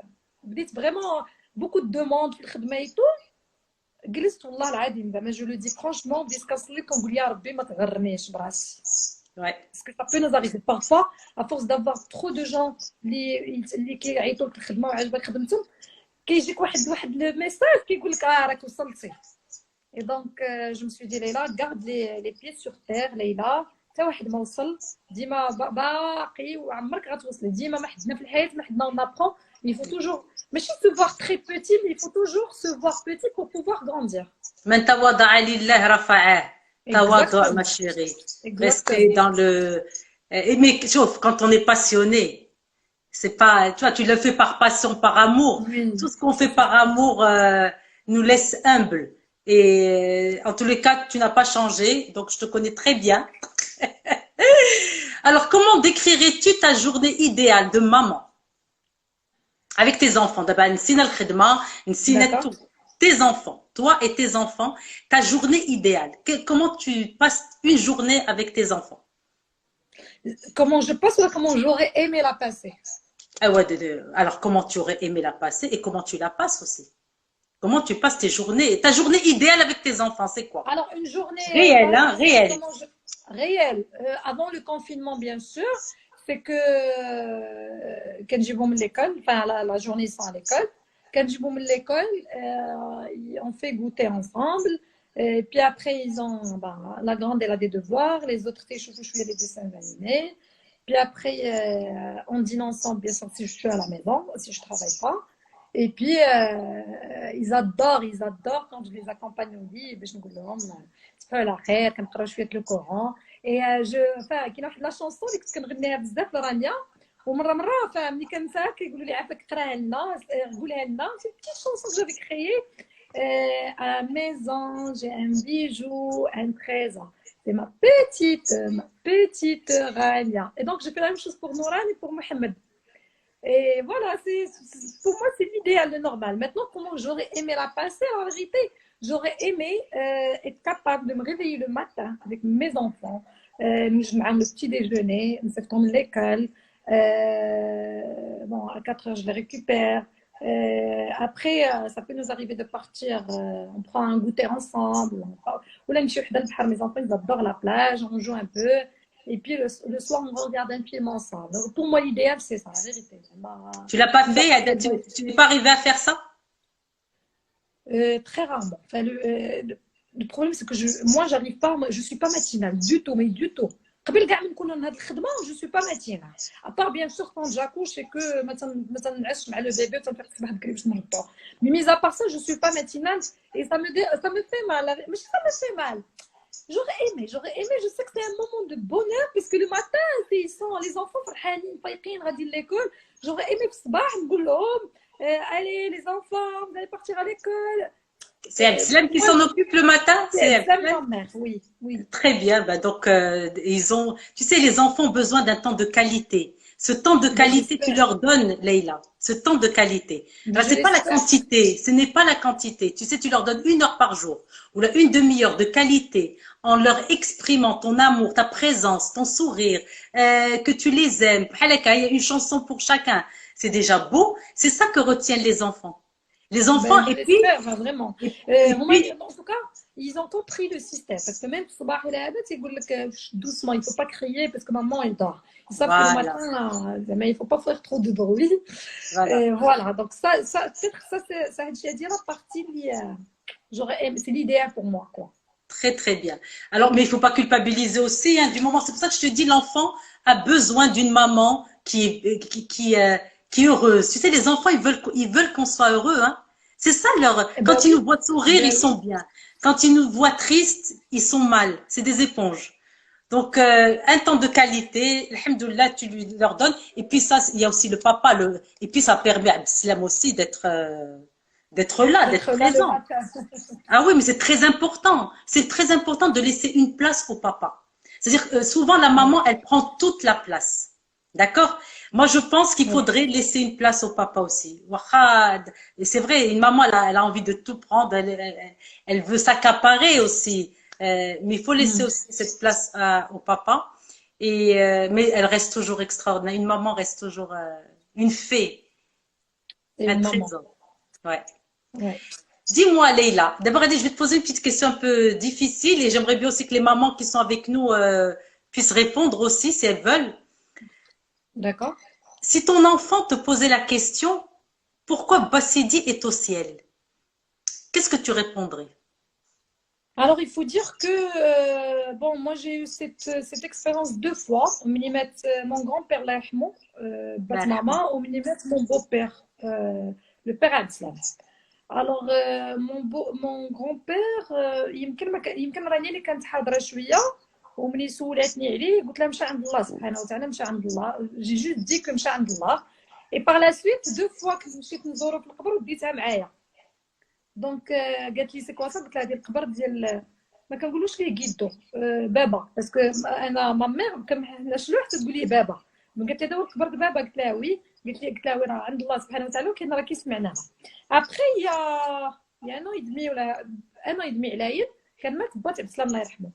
بديت vraiment beaucoup de demandes في الخدمه ايتو جلست والله العظيم زعما جو لو دي فرانشمون بديت كنصلي كنقول يا ربي ما تغرنيش براسي parce que ça peut nous arriver parfois à force d'avoir trop de gens اللي كيعيطوا لك الخدمه وعجبك خدمتهم كيجيك واحد لو ميساج كيقول لك راك وصلتي et donc je me suis dit Leïla garde les pieds sur terre Leïla حتى واحد ما وصل ديما باقي وعمرك غتوصلي ديما ما حدنا في الحياه ما حدنا on apprend il faut toujours ماشي se voir très petit mais il faut toujours se voir petit pour pouvoir grandir. من تواضع لله رفعه. تواضع ma Exactement. chérie. Rester Exactement. dans le mais sauf quand on est passionné. C'est pas, tu vois, tu le fais par passion, par amour. Oui. Tout ce qu'on fait par amour nous laisse humble. Et en tous les cas, tu n'as pas changé, donc je te connais très bien. Alors, comment décrirais-tu ta journée idéale de maman avec tes enfants? D'abord, nessina al-khidma, nessina D'accord. tout. Tes enfants, toi et tes enfants, ta journée idéale. Comment tu passes une journée avec tes enfants? Comment je passe ou comment j'aurais aimé la passer? Ah ouais, alors, comment tu aurais aimé la passer et comment tu la passes aussi? Comment tu passes tes journées, ta journée idéale avec tes enfants, c'est quoi? Alors, une journée Réel, hein, réel. réel. Avant le confinement, bien sûr, c'est que quand je vais à l'école, enfin la journée ils sont à l'école, quand je vais à l'école, on fait goûter ensemble. Et puis après, ils ont, la grande, elle a des devoirs, les autres, je fais des dessins animés. Puis après, on dîne ensemble, bien sûr, si je suis à la maison, si je ne travaille pas. Et puis, ils adorent quand je les accompagne au lit, je me dis, c'est pas la khair, quand je fais le Coran. Et enfin, il y a la chanson que je غنيها بزاف رانيا ومره فهمني كنساها كيقولوا لي عافاك قراها لنا قولها لنا سي بتيت شونسون que j'avais créée à la maison j'ai un bijou un trésor c'est ma petite Rania et donc j'ai fait la même chose pour Nouran et pour Mohamed. Et voilà, pour moi, c'est l'idéal, le normal. Maintenant, comment j'aurais aimé la passer? En vérité, j'aurais aimé être capable de me réveiller le matin avec mes enfants, le petit déjeuner, me faire tomber l'école. Bon, à 4 heures, je les récupère. Après, ça peut nous arriver de partir, on prend un goûter ensemble. Ou là, mes enfants, ils adorent la plage, on joue un peu. Et puis le soir, on regarde un film ensemble. Donc, pour moi, l'idéal, c'est ça, la vérité. Tu l'as pas fait? Tu n'es pas arrivé à faire ça? Très rarement. Enfin, le problème, c'est que moi, j'arrive pas, je suis pas matinale du tout, mais du tout. قبل كاع من نكون هاد الخدمه جو سوي با ماتينال ابار بيان سور كون جاكوش سي كو مثلا نعس مع لو بيبي وتنفيق الصباح بكري باش نهبطو مي ميزا بار سا جو سوي با ماتينال اي ça me fait mal ماشي ça me fait mal. J'aurais aimé, je sais que c'est un moment de bonheur puisque le matin, les enfants فرحانين فايقين غاديين l'école. J'aurais aimé في الصباح نقول لهم allez les enfants, vous allez partir à l'école. C'est Abdeslam qui s'en occupe le matin? C'est ma mère, oui, oui. Très bien, donc ils ont, tu sais, les enfants ont besoin d'un temps de qualité. Ce temps de qualité, tu leur donnes, Leïla, ce temps de qualité. C'est pas la quantité, ce n'est pas la quantité. Tu sais, tu leur donnes 1 heure par jour ou une demi-heure de qualité en leur exprimant ton amour, ta présence, ton sourire, que tu les aimes. Il y a une chanson pour chacun. C'est déjà beau. C'est ça que retiennent les enfants. Les enfants, et puis... vraiment. En tout cas, ils ont compris le système. Parce que même doucement, il ne faut pas crier parce que maman, elle dort. Ils savent que le matin, il ne faut pas faire trop de bruit. Voilà. Donc peut-être ça dit la partie, c'est l'idéal pour moi, quoi. Très, très bien. Alors, mais il ne faut pas culpabiliser aussi. Hein, du moment, c'est pour ça que je te dis, l'enfant a besoin d'une maman qui est heureuse. Tu sais, les enfants, ils veulent qu'on soit heureux. Hein. C'est ça leur. Quand ils nous voient sourire, ils sont bien. Quand ils nous voient tristes, ils sont mal. C'est des éponges. Donc, un temps de qualité, alhamdoulilah, tu leur donnes. Et puis ça, il y a aussi le papa. Et puis ça permet à l'islam aussi d'être là, d'être présent. Ah oui, mais c'est très important. C'est très important de laisser une place au papa. C'est-à-dire que souvent, la maman, elle prend toute la place. D'accord? Moi, je pense qu'il faudrait laisser une place au papa aussi. Et c'est vrai, une maman, elle a envie de tout prendre. Elle veut s'accaparer aussi. Mais il faut laisser aussi cette place au papa. Mais elle reste toujours extraordinaire. Une maman reste toujours une fée. Un trésor. Ouais. Ouais. Dis-moi, Leïla, d'abord, je vais te poser une petite question un peu difficile et j'aimerais bien aussi que les mamans qui sont avec nous puissent répondre aussi si elles veulent. D'accord. Si ton enfant te posait la question, pourquoi Bassidi est au ciel? Qu'est-ce que tu répondrais? Alors, il faut dire que, bon, moi, j'ai eu cette expérience deux fois. On m'y met mon grand-père, Allah yarhamou, bat maman, on m'y met mon beau-père, le père Abdeslam. Alors, mon grand-père, يمكن راني اللي كانت حاضرة شوية ومني سولاتني عليه قلت لها مشى عند الله سبحانه وتعالى مشى عند الله جي جوست دي كو مشى عند الله اي باغ لا سويت دو فوا كنت مشيت نزورو في القبر وديتها معايا دونك قالت لي سي كوا سا قلت لها هذه القبر ديال ما كنقولوش ليه كيدو بابا باسكو انا ما ميغ كنحنا شلوح تقول لي بابا قالت لي هذا هو القبر د بابا قلت لها وي قلت لها وي راه عند الله سبحانه وتعالى وكاين راه كيسمعناها ابخي يا ان يدمي ولا انا يدمي عليا كان مات با عبد السلام الله يرحمه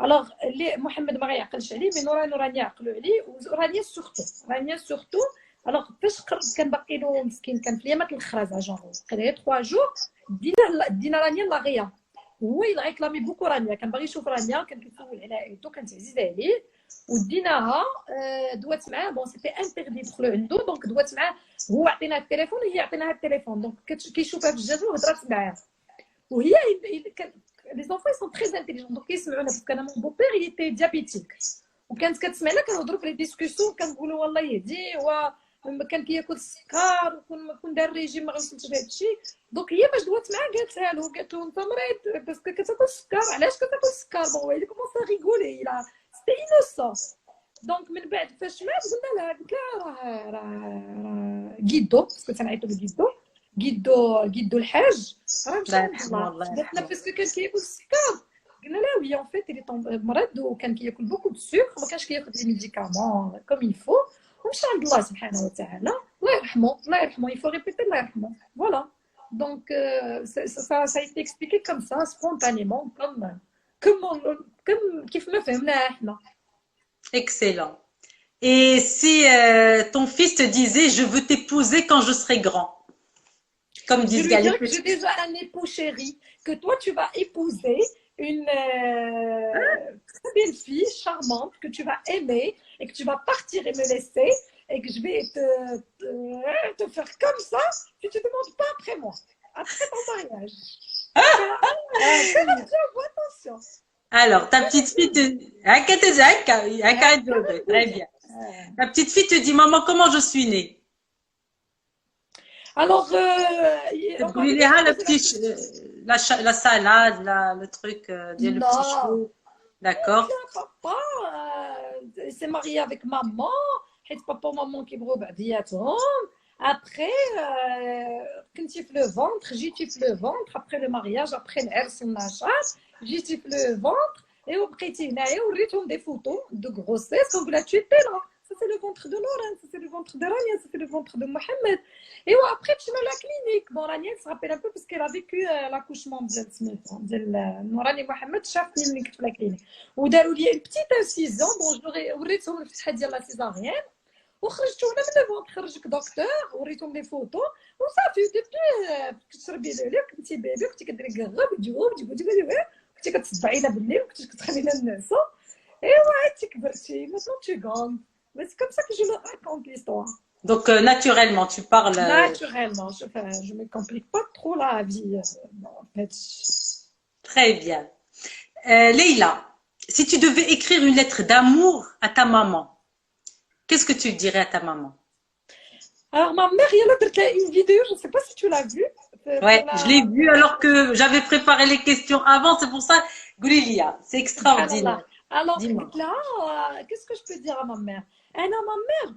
الوغ اللي محمد ما غيعقلش عليه مي نوراني راني يعقلوا عليه ورانيا سورتو الوغ فاش قرب كان باقي له مسكين كان في اليامات الخرازه جونغ قريت 3 جور دينا رانيا لاغيا هو يغيكلامي بوكو رانيا كان باغي يشوف رانيا كان كيسول على عيلتو كانت عزيزه عليه وديناها دوات معاه بون سيتي انتردي يدخلوا عنده دونك دوات معاه هو عطيناها التليفون وهي عطيناها التليفون دونك كيشوفها في الجاز وهضرات معاه وهي لي زونفون سون تري انتيليجون دونك كيسمعونا باسكو انا مون بوبير ايتي ديابيتيك وكانت كتسمعنا كنهضروا في لي ديسكوسيون كنقولوا والله يهديه كان كياكل السكر وكون دار ريجيم ما غنوصلش لهذا الشيء دونك هي باش دوات معاه قالتها له قالت له انت مريض باسكو كتاكل السكر علاش كتاكل السكر بون هو كومونس ريغولي لا سيتي انوسون دونك من بعد فاش مات قلنا لها قلت لها راه كيدو باسكو تنعيطوا كيدو الحاج راه مشى عند الله قالت لنا باسكو كان كياكل السكر قلنا لها وي اون فيت اللي مريض وكان كياكل بوكو دو سكر ما كانش كياخذ لي ميديكامون كوم يفو ومشى عند الله سبحانه وتعالى الله يرحمه يفو ريبيتي الله يرحمه فوالا دونك ça a été expliqué comme ça spontanément comme كيف ما فهمناها احنا. Excellent. Et si ton fils te disait je veux t'épouser quand je serai grand, comme disent Gaël. J'ai déjà un époux chéri que toi tu vas épouser une très belle fille charmante que tu vas aimer et que tu vas partir et me laisser et que je vais te faire comme ça si tu ne demandes pas après moi, après ton mariage. Attention. Alors, ta petite fille te... Très bien. Ta petite fille te dit, maman, comment je suis née? Alors, la salade, le truc, le petit chou. D'accord. Papa s'est marié avec maman. حيت بابا وماما كيبغوا بعضياتهم ابخي كنتي في لو فونتر جيتي في لو فونتر ابخي لو مارياج ابخي العرس والنشاط جيتي في لو فونتر اي وبقيتي هنايا وريتهم دي فوتو دو غروسيس كنقول لها tu étais là ça c'est le ventre de Laurent ça c'est le ventre de Rania ça c'est le ventre de Mohamed et après مشينا لا كلينيك bon Rania se rappelle un peu parce qu'elle a vécu l'accouchement ديال سميتو ديال نوراني محمد شافني ملي كنت في لا كلينيك وداروا لي une petite incision bon وريتهم الفتحه ديال لا سيزاريان وخرجتو هنا من الفونت خرجك دكتور وريتهم لي فوتو وصافي ديبي كتشربي لولي كنتي بيبي كنتي كديري كغاب كنتي كتصدعينا بالليل كنتي كتخلينا ننعسو ايوا عاد كبرتي maintenant tu grandes mais c'est comme ça que je le raconte l'histoire donc naturellement tu parles naturellement je me complique pas trop la vie en fait très bien Leïla si tu devais écrire une lettre d'amour à ta maman qu'est-ce que tu dirais à ta maman? Alors, ma mère, elle a fait une vidéo, je ne sais pas si tu l'as vue. Ouais, je l'ai vue alors que j'avais préparé les questions avant, c'est pour ça, Goulilia, c'est extraordinaire. Alors, là, qu'est-ce que je peux dire à ma mère? Ma mère,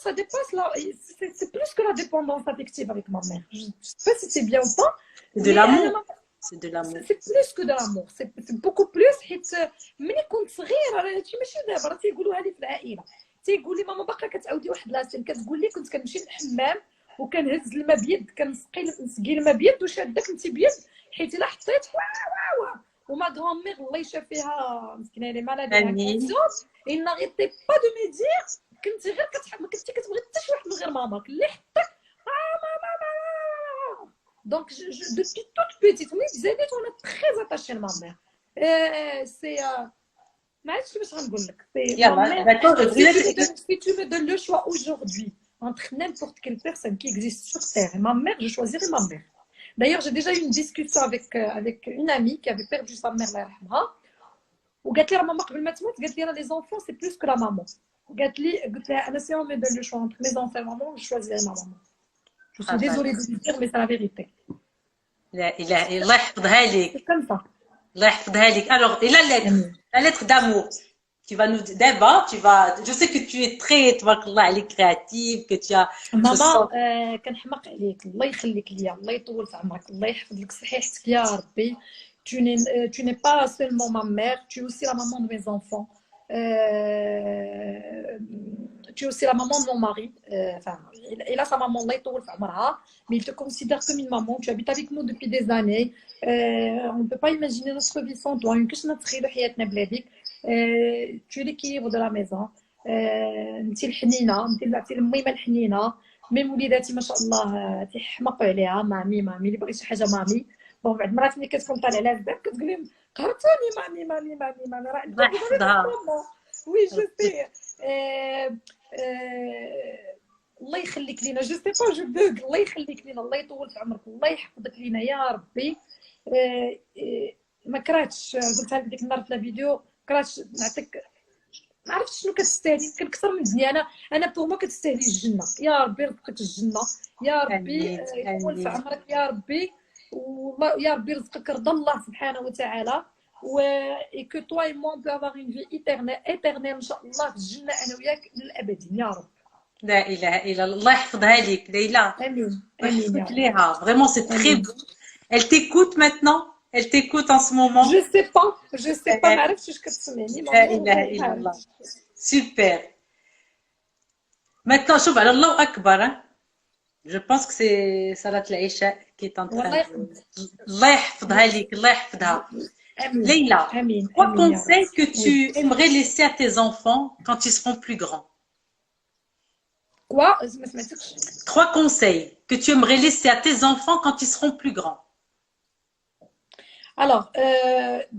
ça dépasse là, c'est plus que la dépendance affective avec ma mère. Je ne sais pas si c'est bien ou pas. C'est de l'amour. C'est de l'amour. C'est plus que de l'amour. C'est beaucoup plus. حيت ملي كنت صغيره هادشي ماشي دابا راه تيقولوا هذه في العائله تيقول لي ماما باقا كتعاودي واحد لاصين كتقول لي كنت كنمشي للحمام وكنهز الماء بيد كنسقي الماء بيد وشاده كنتي بيد حيت الا حطيت وما غران-مير الله يشافيها فيها مسكينه لي مالادي il n'arrêtait pas de me dire كنتي غير ما كنتي كتبغي حتى شي واحد من غير ماماك اللي حطك Donc, depuis toute petite, on est très attaché à ma mère. C'est... Si tu me donnes le choix aujourd'hui entre n'importe quelle personne qui existe sur Terre, et ma mère, je choisirais ma mère. D'ailleurs, j'ai déjà eu une discussion avec une amie qui avait perdu sa mère, الله يرحمها. وقالت لي راه ماما قبل ما تموت قالت لي راه لي زونفون سي بلوس كو لا مامون. قلت لها انا سي اون مي دون لو شوا entre mes enfants et maman je choisirais ma maman. Je suis désolée de le dire mais c'est la vérité. لا اله الله يحفظها C'est لك. comme ça. الله يحفظها لك. Alors, et la lettre d'amour. Tu vas nous d'abord, je sais que tu es très, tabarakallah, elle est créative, que tu as ماما كنحماق عليك الله يخليك ليا الله يطول في عمرك الله يحفظ لك صحيحتك يا ربي. Tu n'es pas seulement ma mère, tu es aussi la maman de mes enfants. Tu es aussi la maman de mon mari. Enfin, il a sa maman, Allah يطول في عمرها, mais il te considère comme une maman. Tu habites avec nous depuis des années. On ne peut pas imaginer notre vie sans toi. يمكنش نتخيلوا حياتنا بلادك. Tu es l'équilibre de la maison. انت الحنينه انت الميمه الحنينه. ميم وليداتي ما شاء الله تيحمقوا عليها مامي اللي بغيت شي حاجه مامي. بون بعد مرات ملي كتكون طالع لها الباب كتقول لهم قهرتوني مامي راه عندك ماما. وي جو سي. الله يخليك لينا جو سي با جو بوغ. الله يخليك لينا الله يطول في عمرك الله يحفظك لينا يا ربي. ما كرهتش قلتها لك ديك النهار في الفيديو كرهتش نعطيك ما عرفتش شنو كتستاهلي يمكن اكثر من الدنيا. انا بور ما كتستاهلي الجنه يا ربي يرزقك الجنه يا ربي يطول في عمرك يا ربي. والله يا ربي يرزقك رضا الله سبحانه وتعالى. et que toi et moi on peut avoir une vie éternelle ان شاء الله في الجنه انا وياك للابد يا رب. لا اله الا الله. الله يحفظها لك ليلى. امين امين يا يحفظك ليها. Vraiment c'est très beau. Elle t'écoute maintenant. Elle t'écoute en ce moment. Je sais pas ما عرفتش واش كتسمعني. لا اله الا الله. Super. Maintenant شوف على الله اكبر. Je pense que c'est Salat al-Isha qui est en train de... الله يحفظها لك الله يحفظها. Leïla, trois conseils que tu aimerais laisser à tes enfants quand ils seront plus grands. Quoi? Trois conseils que tu aimerais laisser à tes enfants quand ils seront plus grands. Alors,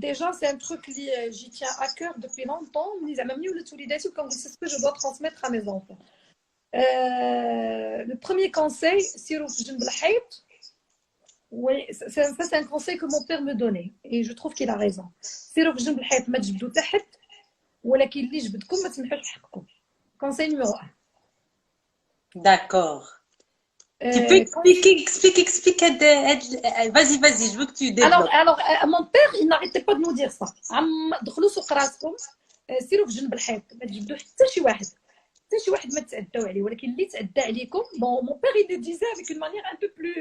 déjà, c'est un truc que j'y tiens à cœur depuis longtemps. C'est ce que je dois transmettre à mes enfants. Le premier conseil, oui, ça c'est un conseil que mon père me donnait et je trouve qu'il a raison. Conseil numéro 1. D'accord. Tu peux expliquer. Vas-y, je veux que tu développes. Alors, mon père, il n'arrêtait pas de nous dire ça. دخلوا سوق راسكم سيروا في جنب الحيط ما تجبدوا حتى شي واحد ما تعداو عليه ولكن اللي تعدى عليكم. Bon, mon père il le disait avec une manière un peu plus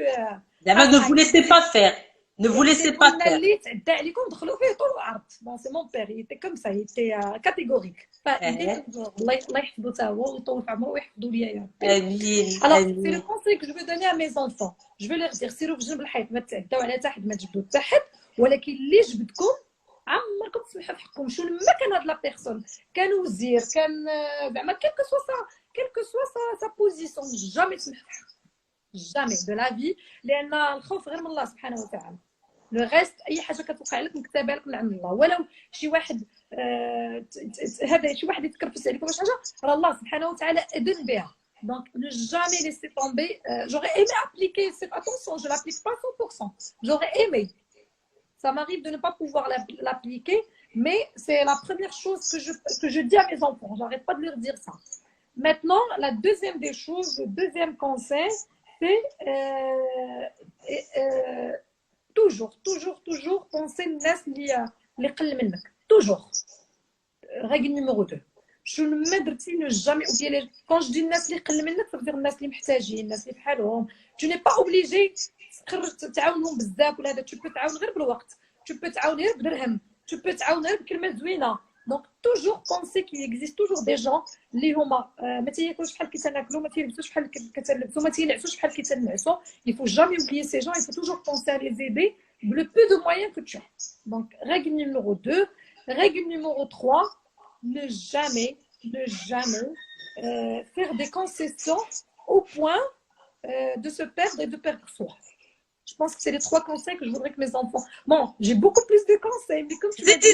Ne vous laissez pas faire. Ne vous laissez pas faire. اللي تعدى عليكم دخلوا فيه طول وعرض. Bon, c'est mon père, il était comme ça, il était catégorique. الله يحفظه تا هو ويطول في عمره ويحفظوا ليا يا ربي. امين. Alors, c'est le conseil que je veux donner à mes enfants. Je veux leur dire سيروا في جنب الحيط ما تعداو على تحت ما تجبدوا تحت ولكن اللي جبدكم عمركم تسمحوا في حقكم. شو ما كان هاد لا بيرسون كان وزير كان زعما كيل كو سوا سا بوزيسيون جامي تسمحوا في حقكم جامي دو لا في لان الخوف غير من الله سبحانه وتعالى. لو ريست اي حاجه كتوقع لك مكتابه لك من عند الله ولو شي واحد هذا شي واحد يتكرفس عليكم ولا شي حاجه راه الله سبحانه وتعالى اذن بها. Donc ne jamais laisser tomber. J'aurais aimé appliquer cette attention, je l'applique pas 100%. J'aurais aimé. Ça m'arrive de ne pas pouvoir l'appliquer, mais c'est la première chose que je dis à mes enfants. J'arrête pas de leur dire ça. Maintenant, la deuxième des choses, le deuxième conseil, c'est toujours penser الناس اللي قل منك. Toujours. Règle numéro 2. شو ما درتي ne jamais oublier les... Quand je dis الناس اللي قل منك ça veut dire الناس اللي محتاجين الناس اللي بحالهم. Tu n'es pas obligé تقرر تعاونهم بزاف ولا هذا. Tu peux تعاون غير بالوقت. Tu peux تعاون غير بدرهم. Tu peux تعاون غير بكلمه زوينه. Donc toujours penser qu'il existe toujours des gens اللي هما ما تياكلوش بحال كيتناكلوا ما تيلبسوش بحال كتلبسوا ما تينعسوش بحال كيتنعسوا. Il faut jamais oublier ces gens. Il faut toujours penser à les aider le peu de moyens que tu as. Donc règle numéro 2. Règle numéro 3. Ne jamais faire des concessions au point de se perdre et de perdre soi. Je pense que c'est les 3 conseils que je voudrais que mes enfants. Bon, j'ai beaucoup plus de conseils, mais comme tu m'as dit.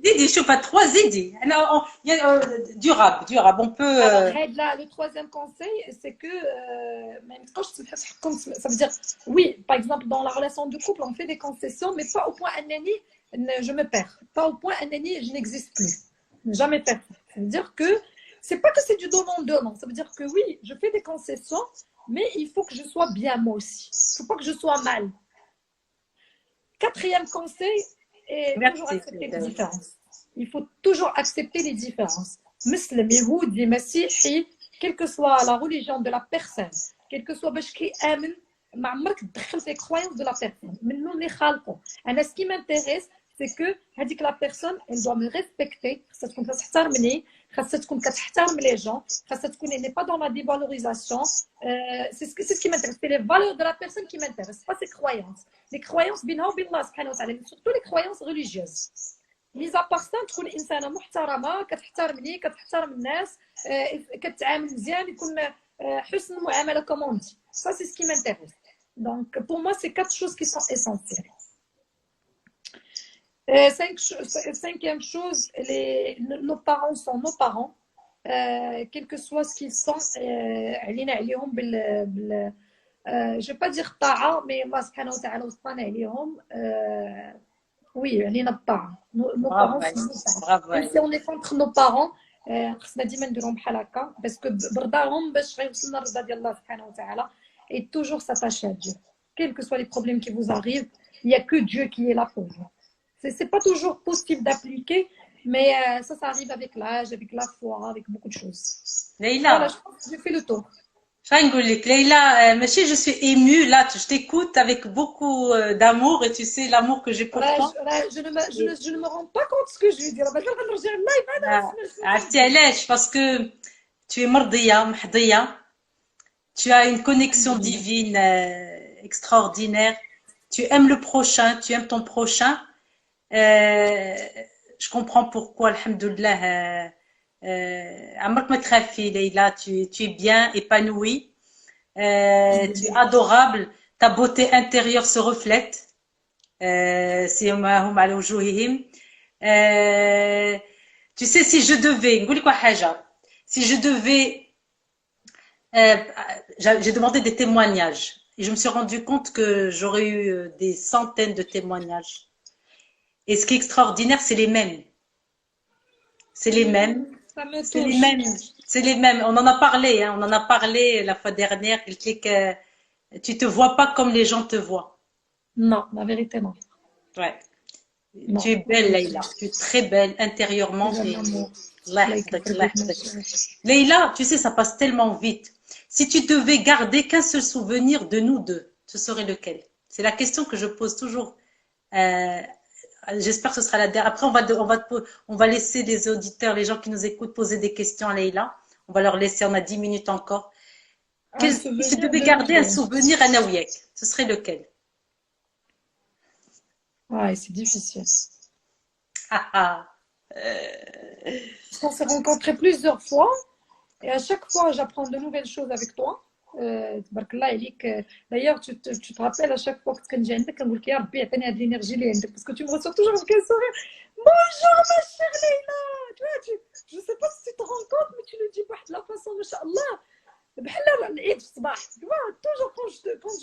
Zidi, je sais pas, 3 zidi. Durable, on peut. Alors, là, le 3e conseil, c'est que, même quand ça veut dire, oui, par exemple, dans la relation de couple, on fait des concessions, mais pas au point Anani, je me perds. Pas au point Anani, je n'existe plus. Ne jamais faire ça. Ça veut dire que, c'est pas que c'est du donnant-donnant. Ça veut dire que oui, je fais des concessions, mais il faut que je sois bien moi aussi. Il ne faut pas que je sois mal. 4e conseil est toujours accepter les différences. Il faut toujours accepter les différences. Muslim, Yahoudi, Masihi, quelle que soit la religion de la personne, quelle que soit Bashki Amen, ما عمرك تدخل في croyances de la personne. منو اللي خالقه. أنا ce qui m'intéresse, c'est que هذيك la personne, elle doit me respecter. خاصها تكون كتحترمني. خاصها تكون كتحترم les gens. خاصها تكون elle n'est pas dans la dévalorisation. C'est ce qui m'intéresse. C'est les valeurs de la personne qui m'intéressent, pas ses croyances. Les croyances بينها وبين الله سبحانه وتعالى, surtout les croyances religieuses. mis à part ça, تكون إنسانة محترمة, كتحترمني, كتحترم الناس, كتعامل مزيان, يكون حسن المعاملة comme on dit. Ça, c'est ce qui m'intéresse. Donc, pour moi, c'est 4 choses qui sont essentielles. 5e chose, nos parents sont nos parents, quel que soit ce qu'ils sont. Je ne vais pas dire ta'a, mais Allah subhanahu wa ta'ala وصانا عليهم. Oui, علينا الطاعة. Nos parents sont nos parents. Même si on est contre nos parents, خصنا ديما نديرهم بحال هكا باسكو برضاهم باش غيوصلنا الرضا ديال الله سبحانه وتعالى. Et toujours s'attacher à Dieu. Quels que soient les problèmes qui vous arrivent, il n'y a que Dieu qui est là pour vous. Ce n'est pas toujours possible d'appliquer, mais ça arrive avec l'âge, avec la foi, avec beaucoup de choses. Leïla, voilà, je pense que j'ai fait le tour. Leïla, je suis émue, là, je t'écoute avec beaucoup d'amour et tu sais l'amour que j'ai pour toi. Je ne me rends pas compte de ce que je vais dire. Parce que tu es mardiya, mahdiya. Tu as une connexion divine extraordinaire. Tu aimes le prochain, tu aimes ton prochain. Je comprends pourquoi, alhamdoulilah, Amak Matrafi, Leïla, tu es bien épanouie, tu es adorable, ta beauté intérieure se reflète. Tu sais, si je devais, j'ai demandé des témoignages et je me suis rendu compte que j'aurais eu des centaines de témoignages. Et ce qui est extraordinaire, c'est les mêmes. C'est les mêmes. C'est les mêmes. C'est les mêmes. On en a parlé, hein, on en a parlé la fois dernière. Tu te vois pas comme les gens te voient. Non, la vérité, non. Ouais. Non. Tu es belle, Leïla. Tu es très belle intérieurement. Leïla, tu sais, ça passe tellement vite. Si tu devais garder qu'un seul souvenir de nous deux, ce serait lequel? C'est la question que je pose toujours. J'espère que ce sera la dernière. Après, on va laisser les auditeurs, les gens qui nous écoutent, poser des questions à Leïla. On va leur laisser, on a 10 minutes encore. Si tu devais garder un souvenir à Naouiek, ce serait lequel? Ouais, c'est difficile. On s'est rencontrés plusieurs fois et à chaque fois, j'apprends de nouvelles choses avec toi. D'ailleurs, tu te rappelles à chaque fois que tu viens parce que tu me reçois toujours avec un sourire. Bonjour ma chère Leïla. Je ne sais pas si tu te rends compte, mais tu le dis de la façon, Masha'Allah. Toujours quand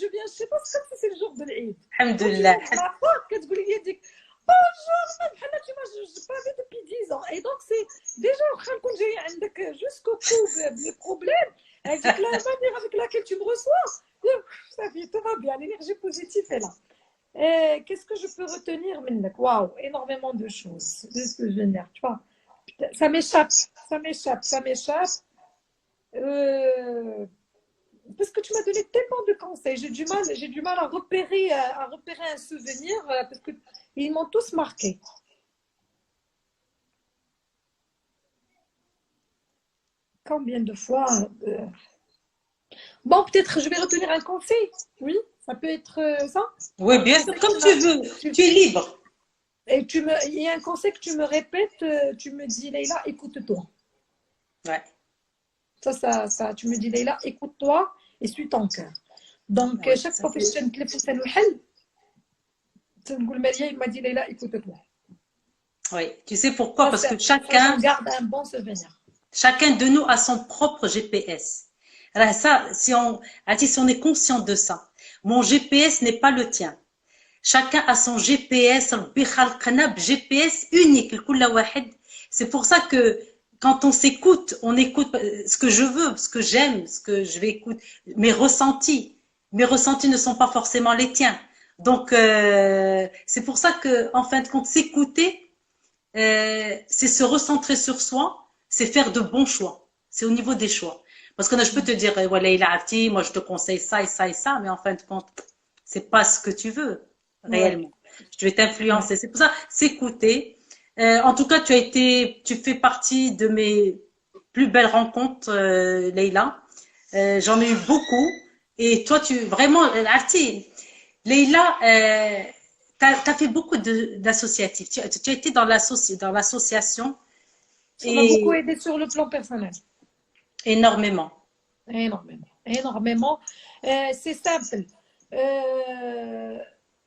je viens, je ne sais pas, c'est comme si c'est le jour de l'Eid. Alhamdulillah. Bonjour, je n'ai pas vu depuis 10 ans. Et donc, c'est déjà jusqu'au bout des problèmes. Avec la manière avec laquelle tu me reçois, ça fait tout va bien, l'énergie positive est là. Qu'est-ce que je peux retenir? Waouh, énormément de choses, de souvenirs, tu vois. Ça m'échappe. Parce que tu m'as donné tellement de conseils, j'ai du mal à repérer un souvenir parce que ils m'ont tous marqué. Combien de fois Bon, peut-être je vais retenir un conseil. Oui, ça peut être ça. Oui, bien sûr, comme tu veux. Tu es libre. Et il y a un conseil que tu me répètes, tu me dis, Leïla, écoute-toi. Ouais. Ça, tu me dis, Leïla, écoute-toi et suis ton cœur. دونك Oui, شاك ça فوا fait. فاش تنتلف تنوحل تنقول مريم ما دي لا écoute-toi. Oui, tu sais pourquoi? Parce que Ça j'en garde un bon souvenir. chacun de nous a son propre GPS. Alors ça, si on est conscient de ça, mon GPS n'est pas le tien. Chacun a son GPS, ربي خلقنا بGPS unique لكل واحد. C'est pour ça que quand on écoute ce que je veux, ce que j'aime, ce que je vais écouter, mes ressentis. Mes ressentis ne sont pas forcément les tiens. Donc, c'est pour ça que, en fin de compte, s'écouter, c'est se recentrer sur soi, c'est faire de bons choix. C'est au niveau des choix. Parce que là, je peux te dire, voilà, il a actif, moi je te conseille ça et ça et ça, mais en fin de compte, c'est pas ce que tu veux Ouais, réellement. Je vais ouais. t'influencer. C'est pour ça, s'écouter. En tout cas, tu fais partie de mes plus belles rencontres, Leïla. J'en ai eu beaucoup. Et toi, vraiment, Arti, Leïla, tu as fait beaucoup d'associatifs. Tu as été dans l'association Ça m'a beaucoup et aidé sur le plan personnel. énormément. Énormément, énormément. C'est simple.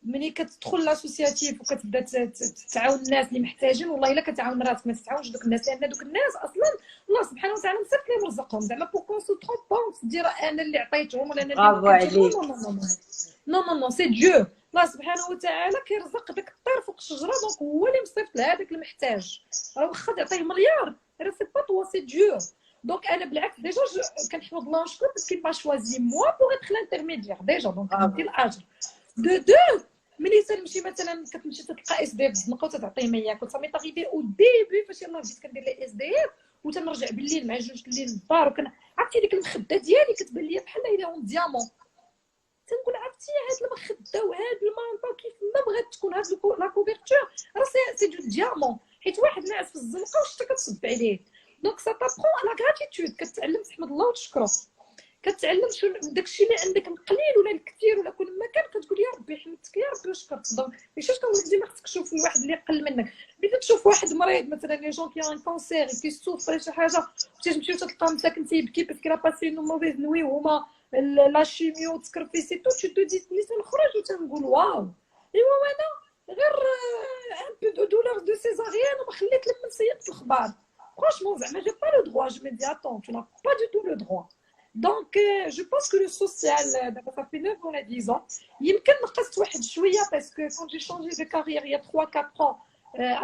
ملي كتدخل لاسوسياتيف وكتبدا تعاون الناس اللي محتاجين، والله الا كتعاون راسك ما تتعاونش دوك الناس، لان دوك الناس اصلا الله سبحانه وتعالى مسك لهم رزقهم. زعما بوكون سو ترومبون تدير انا اللي عطيتهم ولا انا اللي Bravo, مكنتهم. allez. نو نو نو نو نو نو نو سي ديو. الله سبحانه وتعالى كيرزق داك الطير فوق الشجره، دونك هو اللي مصيفط لهذاك المحتاج. راه واخا تعطيه مليار راه سي با طوا سي ديو. دونك انا بالعكس ديجا كنحمد الله ونشكر باسكو با شوازي موا بوغ اتر لانترميديير ديجا، دونك عندي الاجر دو ملي تمشي مثلا كتمشي تلقى اس دي اف بالزنقه وتعطيه ما ياكل. صافي طاغيبي او ديبي فاش يلاه بديت كندير لي اس دي اف وتنرجع بالليل مع جوج الليل للدار، عرفتي ديك المخده ديالي كتبان ليا بحال هي اون ديامون. تنقول عرفتي هاد المخده وهاد المانطو كيف ما بغات تكون هاد لا كوفرتور راه سي دو ديامون، حيت واحد ناعس في الزنقه وشتا كتصب عليه. دونك سا تابخون لا غراتيتود، كتعلم تحمد الله وتشكرو، كتعلم شنو داكشي اللي عندك القليل ولا الكثير ولا كل ما كان كتقول يا ربي حمدتك يا ربي وشكرت. دونك ماشي كنقول ديما خصك تشوف الواحد اللي قل منك. بديت تشوف واحد مريض مثلا لي جون كي ان كونسير كي سوفر شي حاجه تمشي تلقى مساكن تيبكي باسكو راه باسي نو موفيز نوي وهما لا شيميو تكرفيسي تو تو دي ملي تنخرج وتنقول واو. ايوا وانا غير ان بو دو دولور دو سيزاريان وما خليت لما نسيط في الخبار. فرانشمون زعما جي با لو دروا، جو مي دي اتون tu n'as pas du tout le droit. Donc, je pense que le social, ça fait 9 ans, 10 ans. Il me reste واحد شوية parce que quand j'ai changé de carrière il y a 3-4 ans,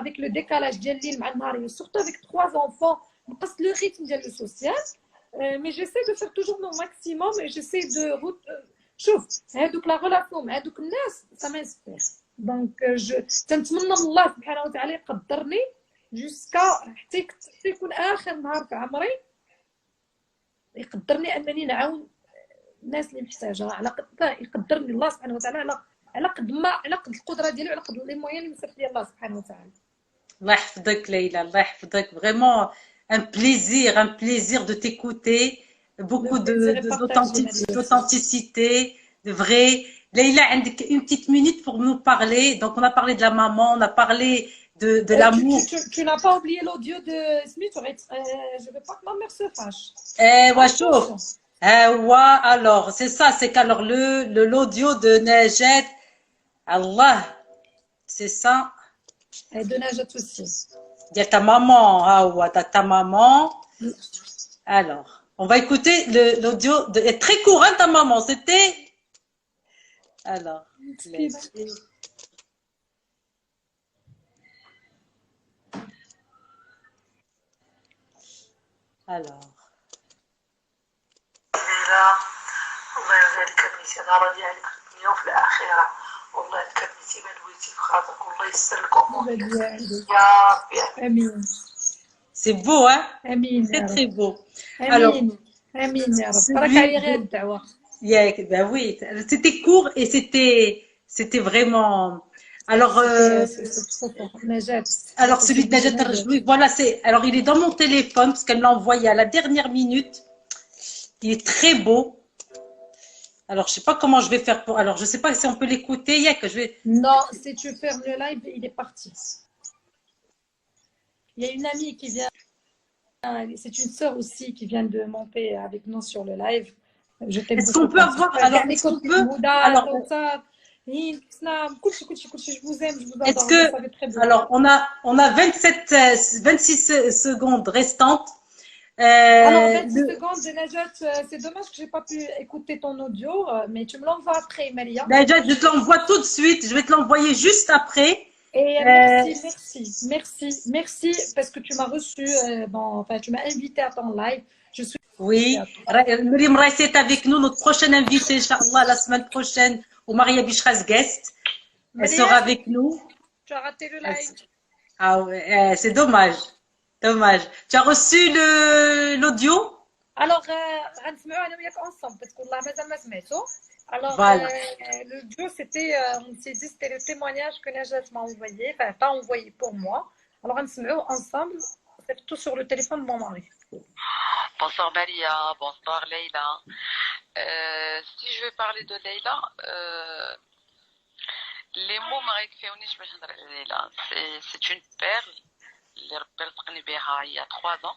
avec le décalage ديال الليل مع النهار, surtout avec 3 enfants, نقصت le rythme ديال le social. Mais j'essaie de faire toujours mon maximum et j'essaie de شوف هذوك لا ريلاسيون مع هذوك الناس ça m'inspire. Donc تنتمنى من الله سبحانه وتعالى يقدرني jusqu'à حتى يكون آخر نهار في عمري يقدرني انني نعاون الناس اللي محتاجه، على قد يقدرني الله سبحانه وتعالى على قد ما على قد القدره ديالي وعلى قد لي مويان اللي مسرت لي الله سبحانه وتعالى. الله يحفظك ليلى، الله يحفظك. Vraiment un plaisir de t'écouter, beaucoup d'authenticité, de vrai. Leïla, une petite minute pour nous parler. Donc, on a parlé de la maman, on a parlé de l'amour. Tu n'as pas oublié l'audio de Smith, je veux pas que ma mère se fâche. Ouais, chaud. Ouais, alors, c'est ça, c'est qu'alors l'audio de Najed, Allah, c'est ça. Et de Najat aussi. Il y a ta maman, ah ouais, ta maman. Alors, on va écouter l'audio, très court, hein, ta maman, c'était. Alors, alors. الله يغفر كنيتي انا راضيه عليك في الدنيا وفي الاخره، والله كنيتي ما دويتي في خاطرك، والله يسر لك امورك يا ربي. امين. C'est beau, hein? امين. C'est très beau. Alors, امين يا رب. راك علي غير الدعوه. Ben oui, c'était court et c'était vraiment. Alors, alors celui de Najat Arjloui, voilà, alors il est dans mon téléphone parce qu'elle me l'a envoyé à la dernière minute. Il est très beau. Alors, je sais pas comment je vais faire pour. Alors, je sais pas si on peut l'écouter. Non, si tu fermes le live, il est parti. Il y a une amie qui vient. C'est une sœur aussi qui vient de monter avec nous sur le live. Je t'aime Est-ce qu'on beaucoup, peut Francis. avoir, Kاع alors, mes est-ce qu'on copines, peut, Houda, alors, Kawthar, Hind, Snam, كلشي, je vous aime, je vous est-ce adore. Vous que, savez très bien. alors, on a 26 secondes restantes. Alors, 26 Le, secondes de Najat, c'est dommage que j'ai pas pu écouter ton audio, mais tu me l'envoies après, Maria. déjà, je te l'envoie tout de suite. Je vais te l'envoyer juste après. Et merci, parce que tu m'as reçu, enfin, tu m'as invité à ton live. Je suis invitée Oui, à toi. Myriam Raissa est avec nous, notre prochaine invitée, Inch'Allah, la semaine prochaine, au Maria Bichras Guest. Elle sera Maria, avec nous. tu as raté le Elle- live. Ah ouais, c'est dommage. Dommage. Tu as reçu l'audio? Alors, غنسمعوا انا وياك ensemble parce que والله مازال ما سمعته. Alors, Voilà. le duo, c'était, on s'est dit, c'était le témoignage que Najat m'a envoyé, enfin, pas envoyé pour moi. Alors, غنسمعوا ensemble, c'est tout sur le téléphone de mon mari. Bonsoir Maria, bonsoir Leïla. Si je vais parler de Leïla, les mots ما غيكفيونيش باش نهضر على ليلى. C'est une perle اللي ربي رزقني بها il y a 3 ans.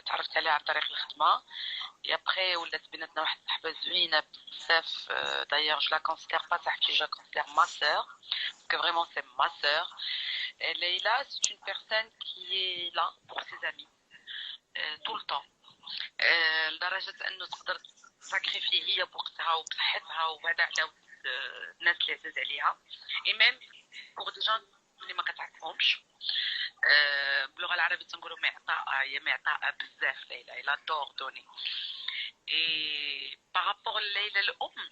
تعرفت عليها عن طريق الخدمة. Et après ولات بيناتنا واحد الصحبة زوينة بزاف. D'ailleurs je la considère pas صاحبتي, je la considère ma sœur parce que vraiment c'est ma sœur. Leïla, c'est une personne qui est là pour ses amis tout le temps. لدرجة أنه تقدر تساكريفي هي بوقتها وبصحتها وهذا على الناس اللي عزاز عليها. et même pour des gens اللي ما كتعرفهمش. باللغة العربية تنقولوا معطاءة, هي معطاءة بزاف ليلى, إلا دور دوني. et par rapport ليلى الأم,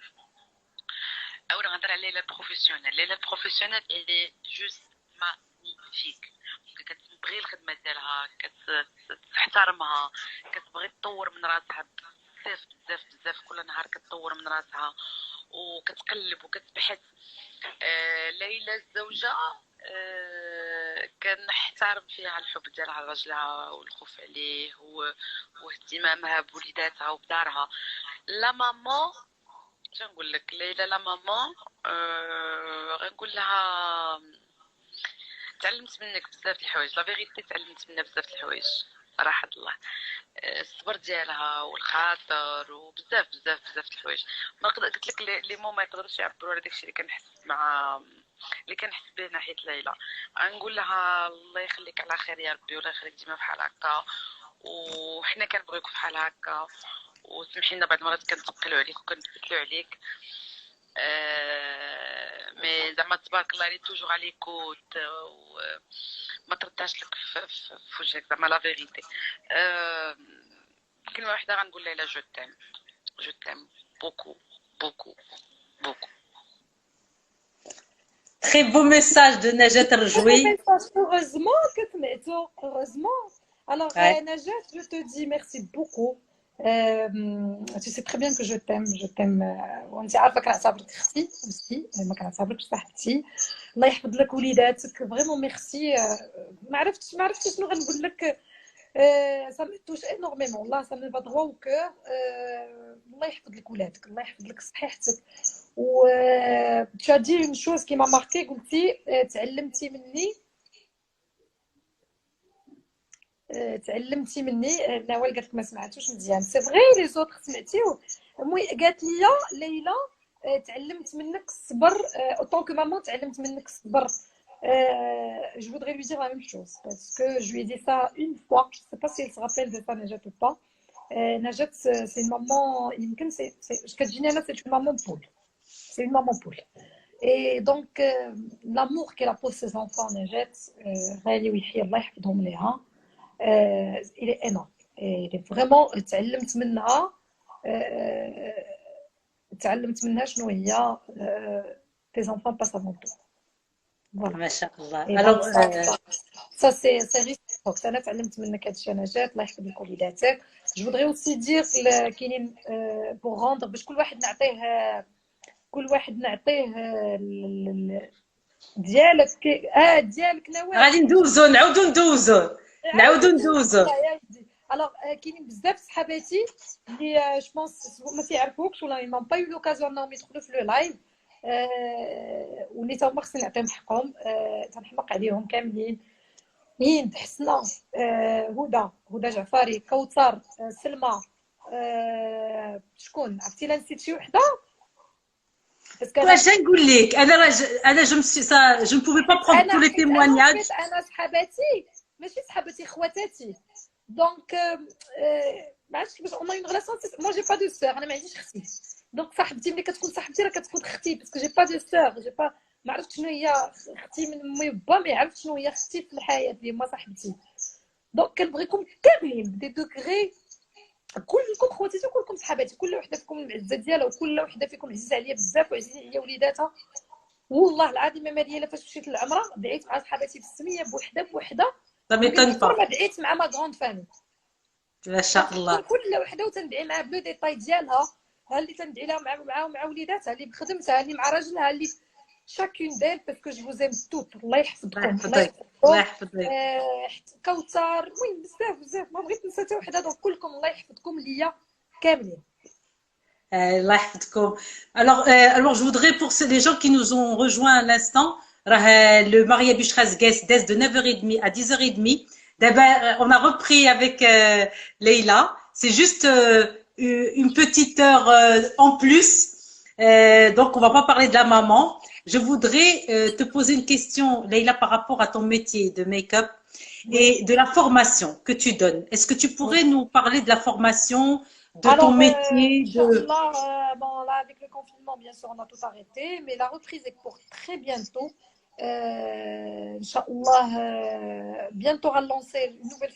أولا غنهضر على ليلى البروفيسيونيل. ليلى البروفيسيونيل اللي جوست ماغنيفيك, كتبغي الخدمة ديالها, كتحترمها, كتبغي تطور من راسها بزاف بزاف بزاف, كل نهار كتطور من راسها وكتقلب وكتبحث. ليلى الزوجة كنحترم فيها الحب ديالها لراجلها والخوف عليه واهتمامها بوليداتها وبدارها. لا ماما, شنقول لك ليلى, لا ماما غنقول لها تعلمت منك بزاف الحوايج, لا فيغيتي تعلمت منها بزاف الحوايج صراحه الله. الصبر ديالها والخاطر وبزاف بزاف بزاف الحوايج. ما قلت لك لي مو ما يقدروش يعبروا على داكشي اللي كنحس اللي كنحس به ناحيه ليلى. نقول لها الله يخليك على خير يا ربي, والله يخليك ديما بحال هكا, وحنا كنبغيوك بحال هكا, وسمحي لنا بعض المرات كنتقلوا عليك وكنتكلوا عليك. مي زعما تبارك الله لي توجور على ليكوت, وما تردهاش لك في وجهك زعما لا فيغيتي. كلمه واحده غنقول لها جو تيم بوكو بوكو بوكو. Très beau message de Najat Rjoui. Heureusement que tu m'as heureusement. Alors, Ouais. Najat, je te dis merci beaucoup. Tu sais très bien que je t'aime. وانت عارفه كنعتبرك اختي aussi, ما كنعتبركش صاحبتي. الله يحفظ لك وليداتك. فريمون ميرسي. ما عرفتش شنو غنقول لك. ça me touche énormément. والله ça me va droit au cœur. الله يحفظ لك ولادك, الله يحفظ لك صحيحتك. و tu as dit une chose qui m'a marqué, قلتي تعلمتي مني. نوال قالت لك ما سمعتوش مزيان. سي فغي لي زوطخ سمعتيو. قالت لي ليلى تعلمت منك الصبر, autant que maman تعلمت منك الصبر. Je voudrais lui dire la même chose parce que je lui ai dit ça une fois. Je sais pas si elle se rappelle de ça, Najat, ou pas. Najat, c'est une maman, c'est une maman poule. C'est une maman poule. Et donc, l'amour qu'elle a pour ses enfants, Najat, il est énorme. Et il est vraiment, تعلمت منها شنو هي tes enfants passent avant tout. Voilà. Masha'Allah. Et Alors, donc, ça c'est réciproque. أنا تعلمت منك هادشي نجاة, الله يحفظ لك وليداتك. Je voudrais aussi dire كاينين pour rendre باش كل واحد نعطيه ديالك نوال. غادي نعاودو ندوزو. Alors, كاينين بزاف صحاباتي اللي جو بونس ما تيعرفوكش ولا ما با يو لوكازيون انهم يدخلوا في لو لايف, واللي تا هما خصني نعطيهم حقهم. تنحماق عليهم كاملين. هند, حسنه, هدى جعفري, كوثر, سلمى, شكون عرفتي لا نسيت شي وحده باسكو واش نقول لك انا je ne pouvais pas prendre tous les témoignages. انا صحاباتي ماشي صحاباتي خواتاتي دونك ما عرفتش كيفاش اون اون ريلاسيون مو جي با دو سور انا ما عنديش اختي دونك صاحبتي ملي كتكون صاحبتي راه كتكون اختي باسكو جي با دو سور جي با ما عرفت شنو هي اختي من امي وبا ما عرفت شنو هي اختي في الحياه اللي هما صاحبتي دونك كنبغيكم كاملين بدي دوغري كلكم خواتاتي وكلكم صحاباتي كل وحده فيكم المعزه ديالها وكل وحده فيكم عزيزه عليا بزاف وعزيزين عليا وليداتها والله العظيم مريم فاش مشيت للعمره دعيت مع صحاباتي بالسميه بوحده ما دعيت مع ما غروند فامي ما شاء الله كل وحده وتندعي معها بلو ديتاي ديالها ها اللي تندعي لها مع وليداتها اللي بخدمتها اللي مع راجلها اللي شاكون دير باسكو جو فوز ام توت الله يحفظكم الله يحفظك كوثر المهم بزاف ما بغيت ننسى حتى وحده دونك كلكم الله يحفظكم ليا كاملين. الله يحفظكم. Alors je voudrais pour les gens qui nous ont rejoints à l'instant, le Maria Bushras Guest Des de 9h30 à 10h30. D'abord, on a repris avec Leïla. C'est juste une petite heure en plus. Donc, on va pas parler de la maman. Je voudrais te poser une question, Leïla, par rapport à ton métier de make-up et de la formation que tu donnes. Est-ce que tu pourrais nous parler de la formation, de ton métier bon, là, avec le confinement, bien sûr, on a tout arrêté, mais la reprise est pour très bientôt. Inch'Allah, bientôt on va lancer une nouvelle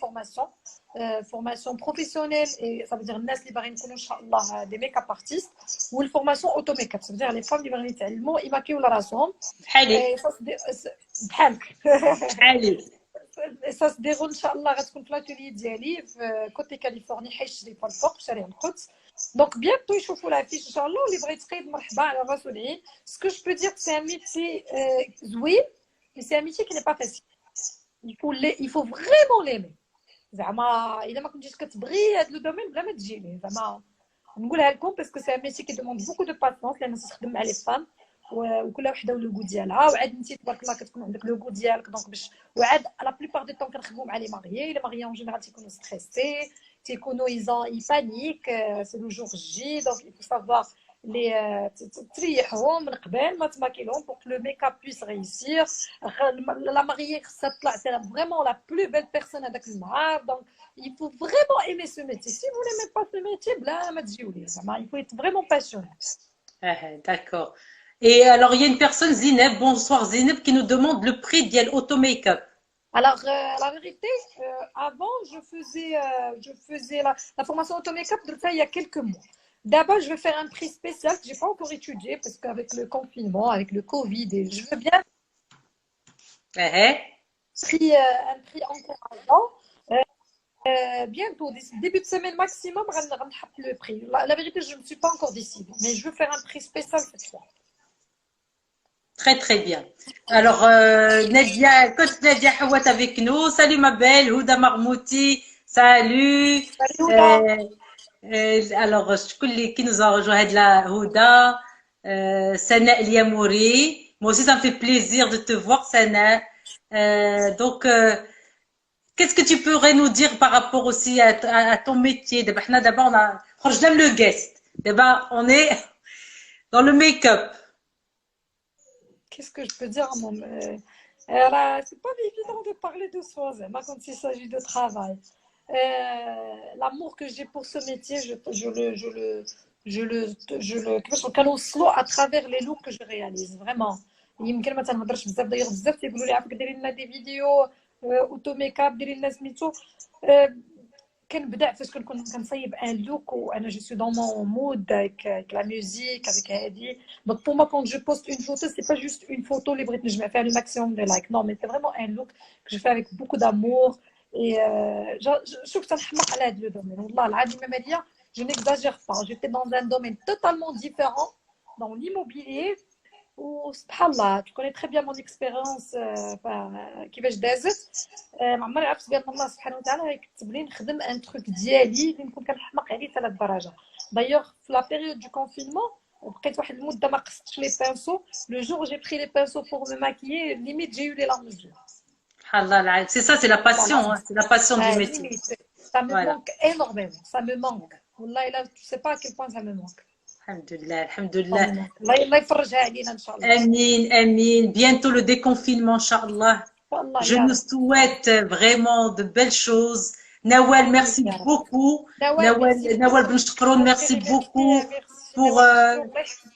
formation professionnelle et ça veut dire الناس اللي باغيين يكونوا Inch'Allah des make-up artistes ou une formation auto make-up ça veut dire les femmes اللي باغيين يتعلموا يماكيو راسهم بحالي ça se déroule Inch'Allah غتكون في l'atelier ديالي في كوتي كاليفورني حي الشريفه الفوق في شارع القدس donc bientôt يشوفوا l'affiche Inch'Allah واللي بغى يتقيد مرحبا على راسو العين ce que je peux dire c'est un métier زوين mais c'est un métier qui n'est pas facile il faut vraiment l'aimer زعما الا ما كنتيش كتبغي هذا لو دومين بلا ما تجي ليه زعما نقولها لكم باسكو سي ان ميسي كي دوموند بوكو دو باسونس لان تخدم مع لي فام وكل وحده ولوغو ديالها وعاد انت تبارك الله كتكون عندك لوغو ديالك دونك باش وعاد لا بليبار دو طون كنخدموا مع لي ماريي اون جينيرال تيكونوا ستريسي تيكونوا اي بانيك سي لو جور جي دونك il faut savoir les تريحهم من قبل ما تماكيلهم pour que le make-up puisse réussir la mariée خصها تطلع c'est vraiment la plus belle personne هذاك النهار donc il faut vraiment aimer ce métier si vous n'aimez pas ce métier بلا ما تجيو ليه زعما il faut être vraiment passionné. D'accord. Et alors il y a une personne Zineb, bonsoir Zineb, qui nous demande le prix d'Yel Auto Make-up. Alors la vérité avant je faisais la formation auto make-up il y a quelques mois. D'abord, je vais faire un prix spécial que je n'ai pas encore étudié parce qu'avec le confinement, avec le Covid, et je veux bien un prix encourageant. Bientôt, début de semaine maximum, je vais le prix. La vérité, je ne me suis pas encore décidée, mais je veux faire un prix spécial cette fois. Très très bien. Alors, Nadia, coach Nadia Hawat avec nous. Salut ma belle, Houda Marmouti. Salut. Salut alors, qui nous a rejoint de la Houda, Sana Eliamouri. Moi aussi, ça me fait plaisir de te voir, Sana. Donc, qu'est-ce que tu pourrais nous dire par rapport aussi à ton métier? D'abord, je l'aime le guest. D'abord, on est dans le make-up. Qu'est-ce que je peux dire à mon... c'est pas évident de parler de soi, quand il s'agit de travail. L'amour que j'ai pour ce métier, je le à travers les looks que je réalise, vraiment. يمكن ما تنهضرش بزاف داير بزاف تيقولوا لي عافاك ديري لنا دي فيديو اوتو ميكاب ديري لنا سميتو كنبدا فاش كنكون كنصايب ان لوك وانا جو سو دون مون مود avec la musique avec هادي donc pour moi quand je poste une photo c'est pas juste une photo اللي بغيت نجمع فيها le maximum de likes non mais c'est vraiment un look que je fais avec beaucoup d'amour et شوف تنحمق على هذا لو دومين والله العظيم ماليا je n'exagère pas j'étais dans un domaine totalement différent dans l'immobilier وسبحان الله tu connais très bien mon expérience كيفاش دازت ما عمري عرفت بان الله سبحانه وتعالى يكتب لي نخدم ان تروك ديالي اللي نكون كنحمق عليه حتى لهاد الدرجه دايوغ في لا بيريود دو كونفينمون بقيت واحد المده ما قصتش لي بانسو لو جور جي بري لي بانسو بور مو ماكيي ليميت جي يو لي لا مزور سبحان الله العظيم c'est ça c'est la passion c'est la passion du métier ça me manque énormément ça me manque والله لا tu sais pas à quel point ça me manque. الحمد لله الحمد لله. الله يفرجها علينا ان شاء الله. Amin, amin. Bientôt le déconfinement, Inch'Allah. والله Je يا nous رب. souhaite vraiment de belles choses. Nawal, merci يا رب. beaucoup. نوال merci Nawal beaucoup. Ben Shkroun, merci beaucoup pour.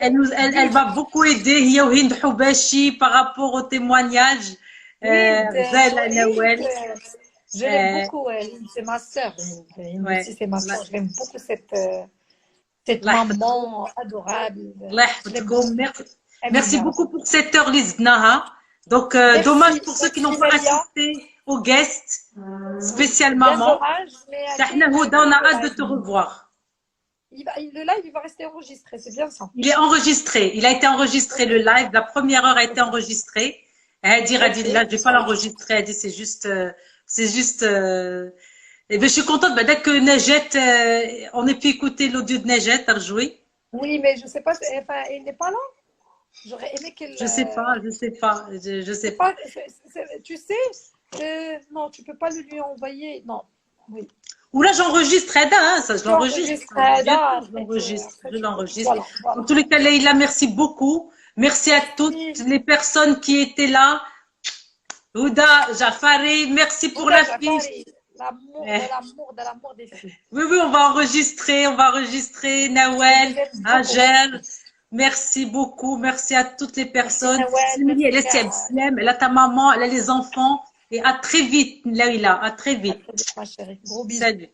Elle Elle va beaucoup aider. هي وهند حباشي par rapport au témoignage. غزالة Nawal. Je l'aime beaucoup, c'est ma sœur. Ouais. Aussi, c'est ma sœur. Je l'aime beaucoup cette maman adorable. الله يحفظكم. Merci beaucoup pour cette heure اللي زدناها. Donc, dommage pour ceux qui n'ont pas assisté aux guests, spécialement maman. Tahna Houda, on a hâte de te revoir. Le live, il va rester enregistré, c'est bien ça. Il est enregistré. Il a été enregistré, le live. La première heure a été enregistrée. Elle dit, là, je vais pas l'enregistrer. Elle dit, c'est juste. Et ben, je suis contente, dès que Najet, on ait pu écouter l'audio de Najet, t'as rejoué. Oui, mais je sais pas, enfin, il n'est pas là. J'aurais aimé qu'elle. Je sais pas. Je sais pas. Tu sais, non, tu peux pas le lui envoyer. Non, oui. Ou là, j'enregistre, Eda, hein, ça, je l'enregistre. Je l'enregistre. Voilà. En tous les cas, Leïla, merci beaucoup. Merci à toutes les personnes qui étaient là. Houda, Jafari, merci pour l'affiche. De l'amour des filles. Oui, on va enregistrer. Nawel, Angel. Merci beaucoup. Merci à toutes les personnes. Elle a ta maman, elle a les enfants. Et à très vite, Leïla. À très vite. Ma chérie. Gros bisous. Salut.